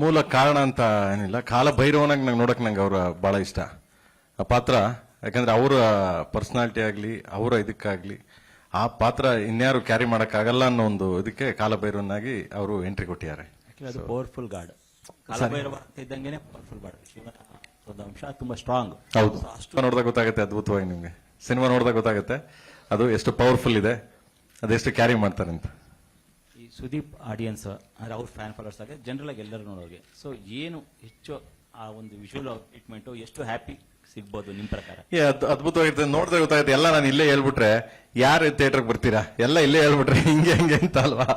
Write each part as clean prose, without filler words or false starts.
ಮೂಲ ಕಾರಣ ಅಂತ ಏನಿಲ್ಲ, ಕಾಲಭೈರವನಾಗಿ ನಂಗೆ ನೋಡಕ್ ನಂಗೆ ಅವ್ರ ಬಹಳ ಇಷ್ಟ ಆ ಪಾತ್ರ. ಯಾಕಂದ್ರೆ ಅವರ ಪರ್ಸನಾಲಿಟಿ ಆಗ್ಲಿ, ಅವರ ಇದಕ್ಕಾಗ್ಲಿ ಆ ಪಾತ್ರ ಇನ್ಯಾರು ಕ್ಯಾರಿ ಮಾಡಕ್ಕಾಗಲ್ಲ ಅನ್ನೋ ಒಂದು ಇದಕ್ಕೆ ಕಾಲಭೈರವನಾಗಿ ಅವರು ಎಂಟ್ರಿ ಕೊಟ್ಟಿದ್ದಾರೆ. ಅದು ಪವರ್ಫುಲ್ ಗಾಡ್, ಕಾಲಭೈರವ ಇದ್ದಂಗೆನೆ ಪವರ್ಫುಲ್ ಗಾಡ್. ಶಿವನ ಅಂಶ ತುಂಬಾ ಸ್ಟ್ರಾಂಗ್. ಹೌದು, ಅಷ್ಟು ನೋಡಿದಾಗ ಗೊತ್ತಾಗುತ್ತೆ ಅದ್ಭುತವಾಗಿ. ನಿಮ್ಗೆ ಸಿನಿಮಾ ನೋಡಿದಾಗ ಗೊತ್ತಾಗುತ್ತೆ ಅದು ಎಷ್ಟು ಪವರ್ಫುಲ್ ಇದೆ, ಅದೆಷ್ಟು ಕ್ಯಾರಿ ಮಾಡ್ತಾರೆ ಅಂತ. ಈ ಸುದೀಪ್ ಆಡಿಯನ್ಸ್ ಅಂದ್ರೆ ಅವ್ರ ಫ್ಯಾನ್ ಫಾಲೋವರ್ಸ್ ಆಗಿ ಜನರಲ್ ಆಗಿ ಎಲ್ಲರೂ ನೋಡೋರಿಗೆ, ಸೊ ಏನು ಹೆಚ್ಚು ಆ ಒಂದು ವಿಜುವಲ್ ಟ್ರೀಟ್ಮೆಂಟ್ ಎಷ್ಟು ಹ್ಯಾಪಿ ಸಿಗ್ಬೋದು ನಿಮ್ ಪ್ರಕಾರ? ಅದ್ಭುತವಾಗಿರ್ತದೆ, ನೋಡಿದ್ರೆ ಗೊತ್ತಾಗುತ್ತೆ. ಎಲ್ಲ ನಾನು ಇಲ್ಲೇ ಹೇಳ್ಬಿಟ್ರೆ ಯಾರು ಥಿಯೇಟರ್ಗೆ ಬರ್ತೀರಾ, ಎಲ್ಲ ಇಲ್ಲೇ ಹೇಳ್ಬಿಟ್ರೆ ಹಿಂಗೆ ಹಂಗೆ ಅಂತ ಅಲ್ವಾ,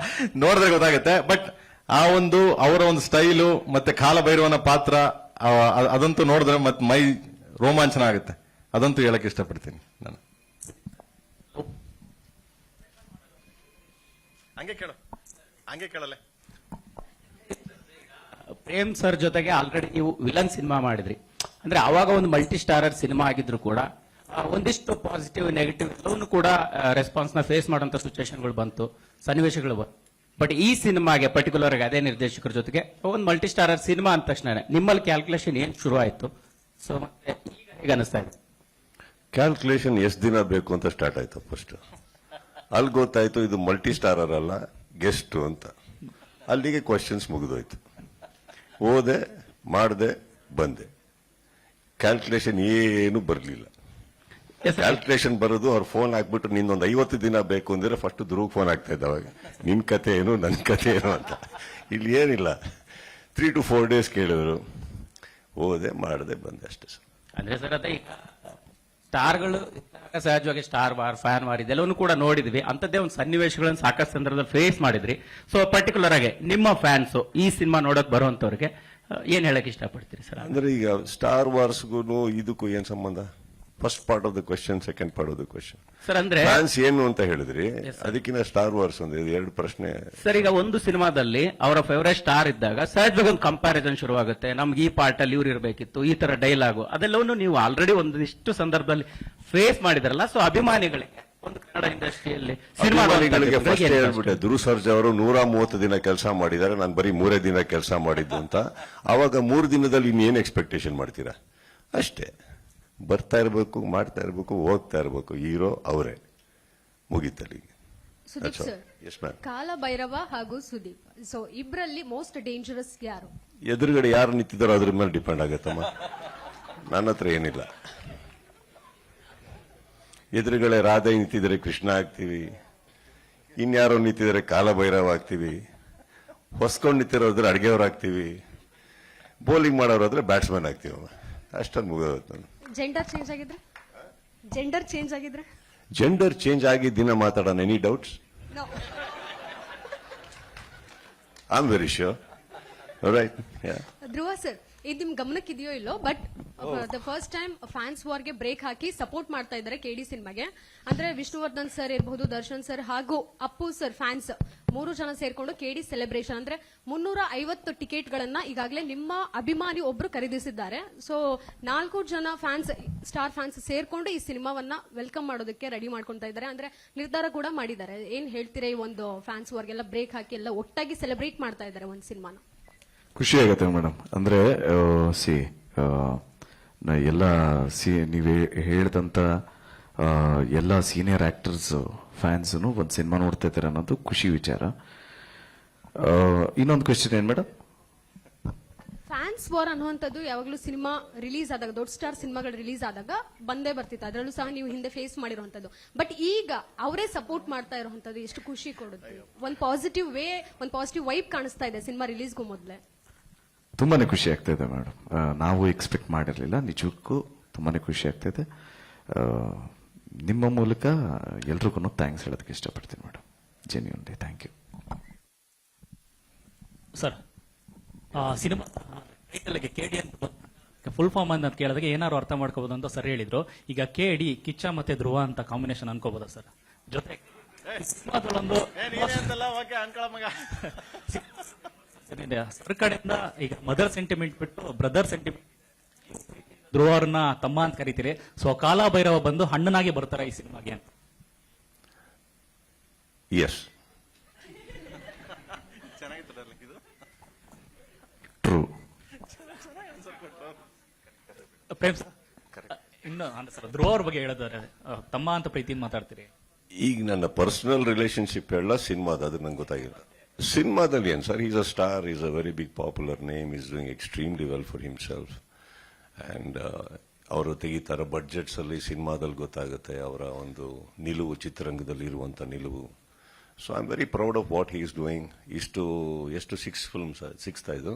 ನೋಡಿದ್ರೆ ಗೊತ್ತಾಗುತ್ತೆ. ಬಟ್ ಆ ಒಂದು ಅವರ ಒಂದು ಸ್ಟೈಲು ಮತ್ತೆ ಕಾಲಭೈರವನ ಪಾತ್ರ ಅದಂತೂ ನೋಡಿದ್ರೆ ಮತ್ತೆ ಮೈ ರೋಮಾಂಚನ ಆಗುತ್ತೆ. ಅದಂತೂ ಹೇಳಕ್ ಇಷ್ಟಪಡ್ತೀನಿ ನಾನು. ಹಂಗೆ ಕೇಳಲ್ಲ. ಪ್ರೇಮ್ ಸರ್ ಜೊತೆಗೆ ಆಲ್ರೆಡಿ ನೀವು ವಿಲನ್ ಸಿನಿಮಾ ಮಾಡಿದ್ರಿ, ಅಂದ್ರೆ ಅವಾಗ ಒಂದು ಮಲ್ಟಿ ಸ್ಟಾರರ್ ಸಿನಿಮಾ ಆಗಿದ್ರು ಕೂಡ ಒಂದಿಷ್ಟು ಪಾಸಿಟಿವ್ ನೆಗೆಟಿವ್ ಎಲ್ಲವನ್ನೂ ಕೂಡ ರೆಸ್ಪಾನ್ಸ್ ನ ಫೇಸ್ ಮಾಡುವಂತ ಸಿಚುವೇಶನ್ಗಳು ಬಂತು, ಸನ್ನಿವೇಶಗಳು ಬಂತು. ಬಟ್ ಈ ಸಿನಿಮಾಗೆ ಪರ್ಟಿಕ್ಯುಲರ್ ಆಗಿ ಅದೇ ನಿರ್ದೇಶಕರ ಜೊತೆಗೆ ಒಂದು ಮಲ್ಟಿ ಸ್ಟಾರರ್ ಸಿನಿಮಾ ಅಂದ ತಕ್ಷಣ ನಿಮ್ಮಲ್ಲಿ ಕ್ಯಾಲ್ಕುಲೇಷನ್ ಏನ್ ಶುರು ಆಯ್ತು? ಸೊ ಮತ್ತೆ ಈಗ ಹೇಗೆ ಅನಿಸ್ತಾ ಇದೆ? ಕ್ಯಾಲ್ಕುಲೇಷನ್ ಎಷ್ಟು ದಿನ ಬೇಕು ಅಂತ ಸ್ಟಾರ್ಟ್ ಆಯ್ತು. ಫಸ್ಟ್ ಅಲ್ಲಿ ಗೊತ್ತಾಯ್ತು ಇದು ಮಲ್ಟಿ ಸ್ಟಾರರ್ ಅಲ್ಲ, ಗೆಸ್ಟ್ ಅಂತ. ಅಲ್ಲಿಗೆ ಕ್ವಶನ್ಸ್ ಮುಗಿದೋಯ್ತು. ಹೋದೆ, ಮಾಡಿದೆ, ಬಂದೆ. ಕ್ಯಾಲ್ಕುಲೇಷನ್ ಏನು ಬರಲಿಲ್ಲ. ಕ್ಯಾಲ್ಕುಲೇಷನ್ ಬರೋದು ಅವ್ರ ಫೋನ್ ಹಾಕ್ಬಿಟ್ಟು ನಿನ್ನೊಂದು 50 ದಿನ ಬೇಕು ಅಂದ್ರೆ ಫಸ್ಟ್ ಧ್ರುವ್ ಫೋನ್ ಆಗ್ತಾ ಇದ್ದ ಅವಾಗ, ನಿನ್ ಕತೆ ಏನು ನನ್ನ ಕತೆ ಏನು ಅಂತ. ಇಲ್ಲಿ ಏನಿಲ್ಲ, 3 to 4 days ಕೇಳಿದ್ರು, ಹೋದೆ, ಮಾಡಿದೆ, ಬಂದೆ, ಅಷ್ಟೇ ಸರ್. ಅಂದ್ರೆ ಸರ್ ಅದೇ ಸ್ಟಾರ್ಗಳು ಸಹಜವಾಗಿ ಸ್ಟಾರ್ ವಾರ್, ಫ್ಯಾನ್ ವಾರ್ ಇದೆಲ್ಲವನ್ನು ಕೂಡ ನೋಡಿದ್ವಿ. ಅಂತದ್ದೇ ಒಂದು ಸನ್ನಿವೇಶಗಳನ್ನು ಸಾಕಷ್ಟು ಸಂದರ್ಭದಲ್ಲಿ ಫೇಸ್ ಮಾಡಿದ್ರಿ. ಸೊ ಪರ್ಟಿಕ್ಯುಲರ್ ಆಗಿ ನಿಮ್ಮ ಫ್ಯಾನ್ಸ್ ಈ ಸಿನಿಮಾ ನೋಡಕ್ ಬರುವಂತವ್ರಿಗೆ ಏನ್ ಹೇಳಕ್ ಇಷ್ಟಪಡ್ತೀರಿ ಸರ್? ಅಂದ್ರೆ ಈಗ ಸ್ಟಾರ್ ವಾರ್ಸ್ಗೂ ಇದಕ್ಕೂ ಏನ್ ಸಂಬಂಧ? First part of the question, second part of the question. Sir ಅಂದ್ರೆ ಫ್ಯಾನ್ಸ್ ಏನು ಅಂತ ಹೇಳಿದ್ರಿ, ಅದಕ್ಕಿಂತ ಸ್ಟಾರ್ ವಾರ್ಸ್ ಒಂದು ಎರಡು ಪ್ರಶ್ನೆ. ಸರ್ ಈಗ ಒಂದು ಸಿನಿಮಾದಲ್ಲಿ ಅವರ ಫೇವರೇಟ್ ಸ್ಟಾರ್ ಇದ್ದಾಗ ಸಹಜವಾಗಿ ಒಂದು ಕಂಪ್ಯಾರಿಸನ್ ಶುರುವಾಗುತ್ತೆ. ನಮ್ಗೆ ಈ ಪಾರ್ಟ್ ಅಲ್ಲಿ ಇವ್ರು ಇರಬೇಕಿತ್ತು, ಈ ತರ ಡೈಲಾಗು ಅದೆಲ್ಲವನ್ನು ನೀವು ಆಲ್ರೆಡಿ ಒಂದಿಷ್ಟು ಸಂದರ್ಭದಲ್ಲಿ ಫೇಸ್ ಮಾಡಿದ್ರಲ್ಲ. ಸೊ ಅಭಿಮಾನಿಗಳಿಗೆ ಒಂದು ಕನ್ನಡ ಇಂಡಸ್ಟ್ರಿಯಲ್ಲಿ ಅಭಿಮಾನಿಗಳಿಗೆ ಫಸ್ಟ್ ಹೇಳ್ಬಿಟ್ಟೆ, ಧ್ರುವ್ ಸರ್ಜಾ ಅವರು 130 ದಿನ ಕೆಲಸ ಮಾಡಿದ್ದಾರೆ, ನಾನು ಬರೀ 3 ದಿನ ಕೆಲಸ ಮಾಡಿದ್ದು ಅಂತ. ಅವಾಗ 3 ದಿನದಲ್ಲಿ ಇನ್ನೇನು ಎಕ್ಸ್ಪೆಕ್ಟೇಷನ್ ಮಾಡ್ತೀರಾ? ಅಷ್ಟೇ, ಬರ್ತಾ ಇರಬೇಕು, ಮಾಡ್ತಾ ಇರಬೇಕು, ಹೋಗ್ತಾ ಇರಬೇಕು. ಹೀರೋ ಅವರೇ, ಮುಗೀತಲ್ಲಿ. ಸುದೀಪ್ ಸರ್, ಕಾಲಭೈರವ ಹಾಗೂ ಸುದೀಪ್, ಸೊ ಇಬ್ರಲ್ಲಿ ಮೋಸ್ಟ್ ಡೇಂಜರಸ್ ಯಾರು? ಎದುರುಗಡೆ ಯಾರು ನಿಂತಿದ್ದಾರೋ ಅದ್ರ ಮೇಲೆ ಡಿಪೆಂಡ್ ಆಗತ್ತಮ್ಮ. ನನ್ನ ಹತ್ರ ಏನಿಲ್ಲ. ಎದುರುಗಡೆ ರಾಧೆ ನಿಂತಿದ್ರೆ ಕೃಷ್ಣ ಆಗ್ತೀವಿ, ಇನ್ಯಾರೋ ನಿಂತಿದ್ರೆ ಕಾಲಭೈರವ ಆಗ್ತೀವಿ, ಹೊಸ್ಕೊಂಡು ನಿಂತಿರೋದ್ರೆ ಅಡ್ಗೆಯವ್ರು ಬೌಲಿಂಗ್ ಮಾಡೋರಾದ್ರೆ ಬ್ಯಾಟ್ಸ್ಮನ್ ಆಗ್ತೀವಮ್ಮ. ಅಷ್ಟೊಂದು ಮುಗಿದೋಯ್ತು. ನಾನು ಜೆಂಡರ್ ಚೇಂಜ್ ಆಗಿದ್ರೆ ಜೆಂಡರ್ ಚೇಂಜ್ ಆಗಿ ದಿನ ಮಾತಾಡೋಣ. Any doubts? I am very sure. Right. Dhruva sir, ಇದು ನಿಮ್ ಗಮನಕ್ಕಿದೆಯೋ ಇಲ್ಲೋ, but the first time fans ವಾರ್ಗೆ ಬ್ರೇಕ್ ಹಾಕಿ ಸಪೋರ್ಟ್ ಮಾಡ್ತಾ ಇದ್ದಾರೆ ಕೆಡಿ ಸಿನಿಮಾಗೆ. ಅಂದ್ರೆ ವಿಷ್ಣುವರ್ಧನ್ ಸರ್ ಇರಬಹುದು, ದರ್ಶನ್ ಸರ್ ಹಾಗೂ ಅಪ್ಪು ಸರ್ ಫ್ಯಾನ್ಸ್ 3 ಜನ ಸೇರ್ಕೊಂಡು ಕೆಡಿ ಸೆಲೆಬ್ರೇಷನ್ ಅಂದ್ರೆ 350 ಟಿಕೆಟ್ ಗಳನ್ನ ಈಗಾಗಲೇ ನಿಮ್ಮ ಅಭಿಮಾನಿ ಒಬ್ರು ಖರೀದಿಸಿದ್ದಾರೆ. ಸೊ 4 ಜನ ಫ್ಯಾನ್ಸ್, ಸ್ಟಾರ್ ಫ್ಯಾನ್ಸ್ ಸೇರ್ಕೊಂಡು ಈ ಸಿನಿಮಾವನ್ನ ವೆಲ್ಕಮ್ ಮಾಡೋದಕ್ಕೆ ರೆಡಿ ಮಾಡ್ಕೊಂತಾ ಇದ್ದಾರೆ, ಅಂದ್ರೆ ನಿರ್ಧಾರ ಕೂಡ ಮಾಡಿದ್ದಾರೆ. ಏನ್ ಹೇಳ್ತೀರಾ ಈ ಒಂದು ಫ್ಯಾನ್ಸ್ ವಾರ್ಗೆಲ್ಲ ಬ್ರೇಕ್ ಹಾಕಿ ಎಲ್ಲ ಒಟ್ಟಾಗಿ ಸೆಲೆಬ್ರೇಟ್ ಮಾಡ್ತಾ ಇದ್ದಾರೆ ಒಂದು ಸಿನಿಮಾನ? ಖುಷಿ ಆಗತ್ತೆ ಮೇಡಮ್. ಅಂದ್ರೆ ಎಲ್ಲ ನೀವು ಹೇಳ್ದಂತ ಎಲ್ಲ ಸೀನಿಯರ್ ಆಕ್ಟರ್ಸ್ ಫ್ಯಾನ್ಸ್ ಒಂದ್ ಸಿನಿಮಾ ನೋಡ್ತಾ ಇದ್ದಾರೆ ಅನ್ನೋದು ಖುಷಿ ವಿಚಾರ. ಇನ್ನೊಂದು ಕ್ವೆಶ್ಚನ್ ಏನ್ ಮೇಡಮ್? ಫ್ಯಾನ್ಸ್ ವಾರ್ ಅನ್ನುವಂಥದ್ದು ಯಾವಾಗಲೂ ಸಿನಿಮಾ ರಿಲೀಸ್ ಆದಾಗ, ದೊಡ್ಡ ಸ್ಟಾರ್ ಸಿನಿಮಾಗಳು ರಿಲೀಸ್ ಆದಾಗ ಬಂದೇ ಬರ್ತಿತ್ತು. ಅದರಲ್ಲೂ ಸಹ ನೀವು ಹಿಂದೆ ಫೇಸ್ ಮಾಡಿರುವಂತದ್ದು. ಬಟ್ ಈಗ ಅವರೇ ಸಪೋರ್ಟ್ ಮಾಡ್ತಾ ಇರುವಂತದ್ದು ಎಷ್ಟು ಖುಷಿ ಕೊಡುತ್ತೆ. ಒಂದು ಪಾಸಿಟಿವ್ ಒಂದು ಪಾಸಿಟಿವ್ ವೈಬ್ ಕಾಣಿಸ್ತಾ ಇದೆ ಸಿನಿಮಾ ರಿಲೀಸ್ಗೂ ಮೊದಲೇ. ತುಂಬಾನೇ ಖುಷಿ ಆಗ್ತಾ ಇದೆ ಮೇಡಮ್. ನಾವು ಎಕ್ಸ್ಪೆಕ್ಟ್ ಮಾಡಿರ್ಲಿಲ್ಲ, ನಿಜಕ್ಕೂ ತುಂಬಾನೇ ಖುಷಿ ಆಗ್ತಾ ಇದೆ. ನಿಮ್ಮ ಮೂಲಕ ಎಲ್ರಿಗೂ ಥ್ಯಾಂಕ್ಸ್ ಹೇಳೋದಕ್ಕೆ ಇಷ್ಟಪಡ್ತೀನಿ madam. Genuinely thank you sir. Cinema KD ಅಂತ ಫುಲ್ ಫಾರ್ಮ್ ಅಂತ ಕೇಳಿದಾಗ ಏನಾದ್ರು ಅರ್ಥ ಮಾಡ್ಕೋಬಹುದು ಅಂತ ಸರ್ ಹೇಳಿದ್ರು. ಈಗ ಕೆಡಿ ಕಿಚ್ಚ ಮತ್ತೆ ಧ್ರುವ ಅಂತ ಕಾಂಬಿನೇಷನ್ ಅನ್ಕೋಬಹುದಾ ಸರ್? ಜೊತೆ ಸಿನಿಮಾದೊಳೊಂದು ಸರ್ ಕಡೆಯಿಂದ ಈಗ ಮದರ್ ಸೆಂಟಿಮೆಂಟ್ ಬಿಟ್ಟು ಬ್ರದರ್ ಸೆಂಟಿಮೆಂಟ್, ಧ್ರುವ ಅವ್ರನ್ನ ತಮ್ಮ ಅಂತ ಕರಿತೀರಿ. ಸೊ ಕಾಲಭೈರವ ಬಂದು ಹಣ್ಣನಾಗಿ ಬರ್ತಾರ ಈ ಸಿನಿಮಾಗೆ ಅಂತ? Yes, true. ಪ್ರೇಮ್ ಸರ್ ಇನ್ನು ಸರ್ ಧ್ರುವ ಅವ್ರ ಬಗ್ಗೆ ಹೇಳಿದ್ರೆ ತಮ್ಮ ಅಂತ ಪ್ರೀತಿಯಿಂದ ಮಾತಾಡ್ತೀರಿ. ಈಗ ನನ್ನ ಪರ್ಸನಲ್ ರಿಲೇಶನ್ಶಿಪ್ ಎಲ್ಲ ಸಿನಿಮಾದ ಅದು ನಂಗೆ ಗೊತ್ತಾಗಿಲ್ಲ. ಸಿನಿಮಾದಲ್ಲಿ ಏನ್ sir, is a star, is a very big popular name, is doing extremely well for himself. And ಅವರು ತೆಗಿತಾರ ಬಡ್ಜೆಟ್ಸ್ ಅಲ್ಲಿ ಸಿನಿಮಾದಲ್ಲಿ ಗೊತ್ತಾಗುತ್ತೆ ಅವರ ಒಂದು ನಿಲುವು, ಚಿತ್ರರಂಗದಲ್ಲಿ ಇರುವಂತ ನಿಲುವು. So I am very proud of what he is doing. ಎಷ್ಟು 6 ಫಿಲ್ಮ್ಸ್, 6th ಇದು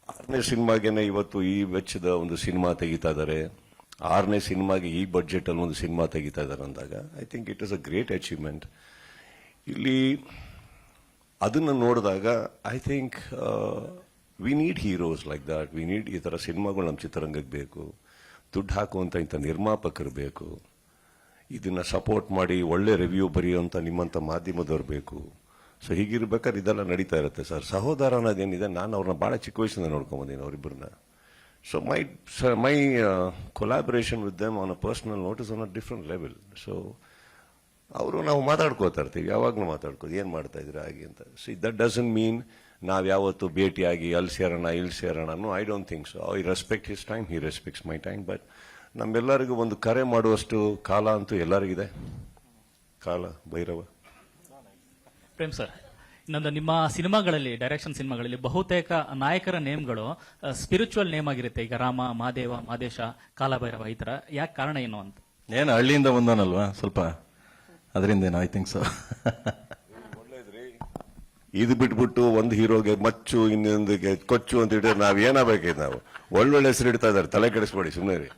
6ನೇ ಸಿನಿಮಾಗೇನೆ ಇವತ್ತು ಈ ವೆಚ್ಚದ ಒಂದು ಸಿನಿಮಾ ತೆಗಿತಾ ಇದ್ದಾರೆ. 6ನೇ ಸಿನಿಮಾಗೆ ಈ ಬಡ್ಜೆಟ್ ಅಲ್ಲಿ ಒಂದು ಸಿನಿಮಾ ತೆಗಿತಾ ಇದ್ದಾರೆ ಅಂದಾಗ I think it is a great achievement. ಇಲ್ಲಿ ಅದನ್ನು ನೋಡಿದಾಗ I think we need heroes like that. We need ಈ ತರ ಸಿನಿಮಾಗಳು ನಮ್ಮ ಚಿತ್ರರಂಗಕ್ಕೆ ಬೇಕು. ದುಡ್ಡು ಹಾಕುವಂತ ಇಂಥ ನಿರ್ಮಾಪಕರು ಬೇಕು. ಇದನ್ನ ಸಪೋರ್ಟ್ ಮಾಡಿ ಒಳ್ಳೆ ರಿವ್ಯೂ ಬರೆಯುವಂತ ನಿಮ್ಮಂತ ಮಾಧ್ಯಮದವ್ರು ಬೇಕು. ಸೊ ಹೀಗಿರ್ಬೇಕಾದ್ರೆ ಇದೆಲ್ಲ ನಡೀತಾ ಇರುತ್ತೆ ಸರ್. ಸಹೋದರ ಅನ್ನೋದೇನಿದೆ, ನಾನು ಅವ್ರನ್ನ ಬಹಳ ಚಿಕ್ಕ ವಯಸ್ಸಿಂದ ನೋಡ್ಕೊಂಬಂದೀನಿ ಅವರಿಬ್ಬರನ್ನ. So my collaboration with them on a personal note is on a different level. So ಅವರು ನಾವು ಮಾತಾಡ್ಕೋತಾ ಇರ್ತೀವಿ, ಯಾವಾಗಲೂ ಮಾತಾಡ್ಕೋದು ಏನ್ ಮಾಡ್ತಾ ಇದ್ರೆ ಹಾಗೆ ಅಂತ. ಸಿ ದಟ್ ಡಸಂಟ್ ಮೀನ್ ನಾವ್ ಯಾವತ್ತು ಭೇಟಿಯಾಗಿ ಅಲ್ಲಿ ಸೇರೋಣ ಇಲ್ಲಿ ಸೇರೋಣ. No, I don't think so. I respect his time, he respects my time. But ನಮ್ಮೆಲ್ಲರಿಗೂ ಒಂದು ಕರೆ ಮಾಡುವಷ್ಟು ಕಾಲ ಅಂತೂ ಎಲ್ಲರಿಗಿದೆ. ಕಾಲ ಭೈರವ. ಪ್ರೇಮ್ ಸರ್, ಇನ್ನೊಂದು ನಿಮ್ಮ ಸಿನಿಮಾಗಳಲ್ಲಿ, ಡೈರೆಕ್ಷನ್ ಸಿನಿಮಾಗಳಲ್ಲಿ ಬಹುತೇಕ ನಾಯಕರ ನೇಮ್ಗಳು ಸ್ಪಿರಿಚುವಲ್ ನೇಮ್ ಆಗಿರುತ್ತೆ. ಈಗ ರಾಮ, ಮಹಾದೇವ, ಮಾದೇಶ, ಕಾಲಭೈರವ, ಈ ತರ. ಯಾಕೆ ಕಾರಣ ಏನು ಅಂತ? ಏನು ಹಳ್ಳಿಯಿಂದ ಬಂದನಲ್ವಾ ಸ್ವಲ್ಪ, ಅದರಿಂದೇನು ಐ ಥಿಂಕ್ ಸೊ. ಇದು ಬಿಟ್ಬಿಟ್ಟು ಒಂದು ಹೀರೋಗೆ ಮಚ್ಚು, ಇನ್ನೊಂದಿಗೆ ಕೊಚ್ಚು ಅಂತ ಇಟ್ಟರೆ ನಾವ್ ಏನಾಗಬೇಕಿದ್? ನಾವು ಒಳ್ಳೊಳ್ಳೆ ಹೆಸರು ಇಡ್ತಾ ಇದಾರೆ, ತಲೆ ಕೆಡಿಸ್ಬೇಡಿ ಸುಮ್ಮನೆ ರೀ.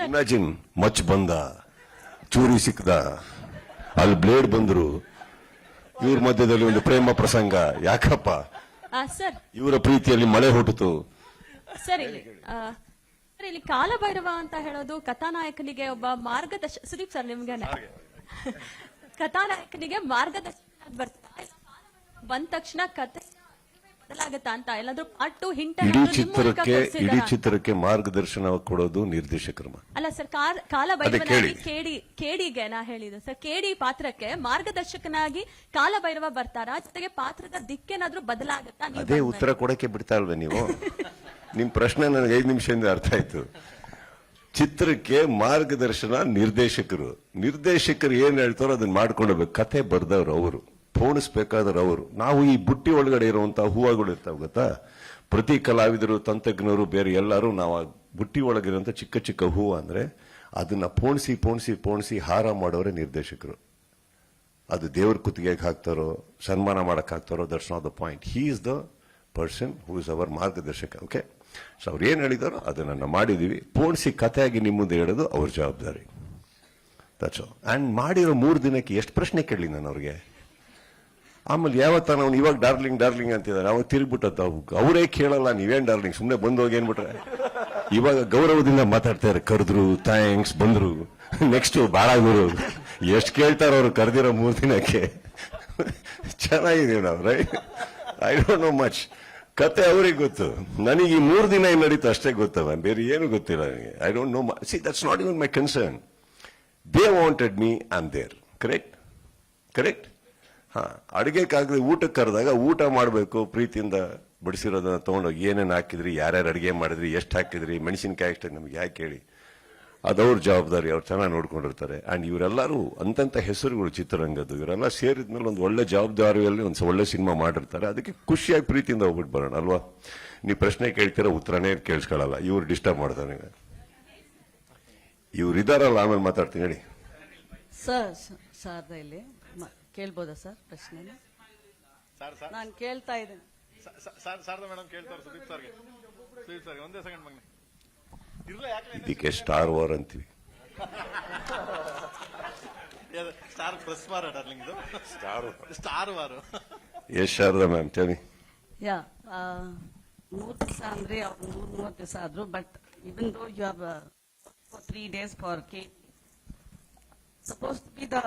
ಇಮ್ಯಾಜಿನ್, ಮಚ್ ಬಂದ, ಚೂರಿ ಸಿಕ್ಕದ, ಅಲ್ಲಿ ಬ್ಲೇಡ್ ಬಂದ್ರು, ಇವ್ರ ಮಧ್ಯದಲ್ಲಿ ಒಂದು ಪ್ರೇಮ ಪ್ರಸಂಗ. ಯಾಕಪ್ಪ? ಸರ್ ಇವರ ಪ್ರೀತಿಯಲ್ಲಿ ಮಳೆ ಹುಟ್ಟಿತು. ಸರ್ ಇಲ್ಲಿ ಕಾಲಭೈರವ ಅಂತ ಹೇಳೋದು ಕಥಾನಾಯಕನಿಗೆ ಒಬ್ಬ ಸುದೀಪ್ ಸರ್ ನಿಮ್ಗೇನೆ ಕಥಾನಾಯಕನಿಗೆ ಮಾರ್ಗದರ್ಶನ ಬರ್ತಾರೆ. ಬಂದ ತಕ್ಷಣ ಕಥೆ ಬದಲಾಗತ್ತಾ ಅಂತ ಎಲ್ಲಾದ್ರೂ ಪಾರ್ಟ್ 2 ಹಿಂಟ್ ಇಡೀ ಚಿತ್ರಕ್ಕೆ ಮಾರ್ಗದರ್ಶನ ಕೊಡೋದು ನಿರ್ದೇಶಕರು. ಅಲ್ಲ ಸರ್, ಕಾಲಭೈರವನಾಗಿ ಕೇಡಿಗೆ ನಾ ಹೇಳಿದ್ದು ಸರ್, ಕೇಡಿ ಪಾತ್ರಕ್ಕೆ ಮಾರ್ಗದರ್ಶಕನಾಗಿ ಕಾಲಭೈರವ ಬರ್ತಾರ, ಜೊತೆಗೆ ಪಾತ್ರದ ದಿಕ್ಕೇನಾದ್ರೂ ಬದಲಾಗತ್ತಾ? ಅದೇ ಉತ್ತರ ಕೊಡಕ್ಕೆ ಬಿಡ್ತಾ ಇಲ್ವೇ ನೀವು? ನಿಮ್ ಪ್ರಶ್ನೆ ನನಗೆ 5 ನಿಮಿಷದಿಂದ ಅರ್ಥ ಆಯ್ತು. ಚಿತ್ರಕ್ಕೆ ಮಾರ್ಗದರ್ಶನ ನಿರ್ದೇಶಕರು ಏನ್ ಹೇಳ್ತಾರೋ ಅದನ್ನ ಮಾಡ್ಕೊಂಡೋಗ್ಬೇಕು. ಕತೆ ಬರ್ದವ್ರು ಅವರು, ಪೋಣಿಸ್ಬೇಕಾದ್ರೆ ಅವರು. ನಾವು ಈ ಬುಟ್ಟಿ ಒಳಗಡೆ ಇರುವಂತಹ ಹೂವುಗಳು ಇರ್ತಾವ ಗೊತ್ತಾ, ಪ್ರತಿ ಕಲಾವಿದರು, ತಂತ್ರಜ್ಞರು, ಬೇರೆ ಎಲ್ಲರೂ ನಾವು ಆ ಬುಟ್ಟಿ ಒಳಗಿರುವಂತ ಚಿಕ್ಕ ಚಿಕ್ಕ ಹೂವು ಅಂದ್ರೆ ಅದನ್ನ ಪೋಣಿಸಿ ಹಾರ ಮಾಡೋರೆ ನಿರ್ದೇಶಕರು. ಅದು ದೇವ್ರ ಕುತ್ತಿಗೆಗೆ ಹಾಕ್ತಾರೋ, ಸನ್ಮಾನ ಮಾಡಕ್ ಹಾಕ್ತಾರೋ, that's not the point. He is the person who is ಅವರ್ ಮಾರ್ಗದರ್ಶಕ. ಓಕೆ, ಸೊ ಅವ್ರು ಏನ್ ಹೇಳಿದಾರೋ ಅದನ್ನ ಮಾಡಿದೀವಿ. ಪೋಣಿಸಿ ಕಥೆಯಾಗಿ ನಿಮ್ಮ ಮುಂದೆ ಹೇಳೋದು ಅವ್ರ ಜವಾಬ್ದಾರಿ. That's all. ಅಂಡ್ ಮಾಡಿರೋ 3 ದಿನಕ್ಕೆ ಎಷ್ಟು ಪ್ರಶ್ನೆ ಕೇಳಲಿ ನಾನು ಅವ್ರಿಗೆ. ಆಮೇಲೆ ಯಾವತ್ತ ನಾವು ಇವಾಗ ಡಾರ್ಲಿಂಗ್ ಅಂತಿದ್ದಾರೆ, ಅವಾಗ ತಿರುಗ್ಬಿಟ್ಟತ್ತ. ಅವರೇ ಕೇಳಲ್ಲ, ನೀವೇನ್ ಡಾರ್ಲಿಂಗ್, ಸುಮ್ಮನೆ ಬಂದು ಹೋಗಿ ಏನ್ಬಿಟ್ರೆ. ಇವಾಗ ಗೌರವದಿಂದ ಮಾತಾಡ್ತಾ ಇದ್ದಾರೆ, ಕರೆದ್ರು, ಥ್ಯಾಂಕ್ಸ್, ಬಂದ್ರು, ನೆಕ್ಸ್ಟ್ ಬಾಳಾಗುರು. ಎಷ್ಟು ಕೇಳ್ತಾರ ಅವ್ರು ಕರೆದಿರೋ 3 ದಿನಕ್ಕೆ. ಚೆನ್ನಾಗಿದೆ ನಾವು, right? I don't know much. ಕತೆ ಅವ್ರಿಗೆ ಗೊತ್ತು, ನನಗೆ ಈ 3 ದಿನ ಏನ್ ನಡೀತು ಅಷ್ಟೇ ಗೊತ್ತವ, ಬೇರೆ ಏನು ಗೊತ್ತಿಲ್ಲ ನನಗೆ. I don't know. See, that's not even my concern. They wanted me, I am there. Correct. ಅಡಿಗೆಕ್ಕಾಗದೆ ಊಟಕ್ಕೆ ಕರೆದಾಗ ಊಟ ಮಾಡಬೇಕು, ಪ್ರೀತಿಯಿಂದ ಬಡಿಸಿರೋದನ್ನ ತಗೊಂಡೋಗಿ ಏನೇನು ಹಾಕಿದ್ರಿ, ಯಾರ್ಯಾರು ಅಡಿಗೆ ಮಾಡಿದ್ರಿ, ಎಷ್ಟು ಹಾಕಿದ್ರಿ, ಮೆಣಸಿನಕಾಯಿ ಅಷ್ಟೇ ನಮ್ಗೆ ಯಾಕೆ ಹೇಳಿ. ಅದವ್ರ ಜವಾಬ್ದಾರಿ, ಅವ್ರು ಚೆನ್ನಾಗಿ ನೋಡ್ಕೊಂಡಿರ್ತಾರೆ. ಅಂಡ್ ಇವರೆಲ್ಲರೂ ಅಂತಂತ ಹೆಸರುಗಳು ಚಿತ್ರರಂಗದ್ದು. ಇವರೆಲ್ಲ ಸೇರಿದ್ಮೇಲೆ ಒಂದು ಒಳ್ಳೆ ಜವಾಬ್ದಾರಿಯಲ್ಲಿ ಒಂದು ಒಳ್ಳೆ ಸಿನಿಮಾ ಮಾಡಿರ್ತಾರೆ. ಅದಕ್ಕೆ ಖುಷಿಯಾಗಿ ಪ್ರೀತಿಯಿಂದ ಹೋಗ್ಬಿಟ್ಟು ಬರೋಣ ಅಲ್ವಾ? ನೀವು ಪ್ರಶ್ನೆ ಕೇಳ್ತೀರ, ಉತ್ತರನೇ ಕೇಳಿಸ್ಕೊಳ್ಳಲ್ಲ. ಇವ್ರು ಡಿಸ್ಟರ್ಬ್ ಮಾಡ್ತಾರೆ. ಇವ್ರು ಇದಾರಲ್ಲ, ಆಮೇಲೆ ಮಾತಾಡ್ತೀನಿ ಹೇಳಿ. ಸರ್ ಇಲ್ಲಿ ಕೇಳ್ಬೋದಾ ಸರ್ ಪ್ರಶ್ನೆ? ನಾನು ಕೇಳ್ತಾ ಇದ್ದೇನೆ. ಇದಕ್ಕೆ ಸ್ಟಾರ್ ವಾರ್ ಅಂತೀವಿ. ಎಸ್ ಶಾರದಾ ಮ್ಯಾಮ್, ಟೆಲ್ ಯಾ 3 ದಿವಸ ಅಂದ್ರೆ ಅವ್ರು 30 ದಿವಸ ಆದ್ರು. But even though you have 3 days for Kate, supposed to be the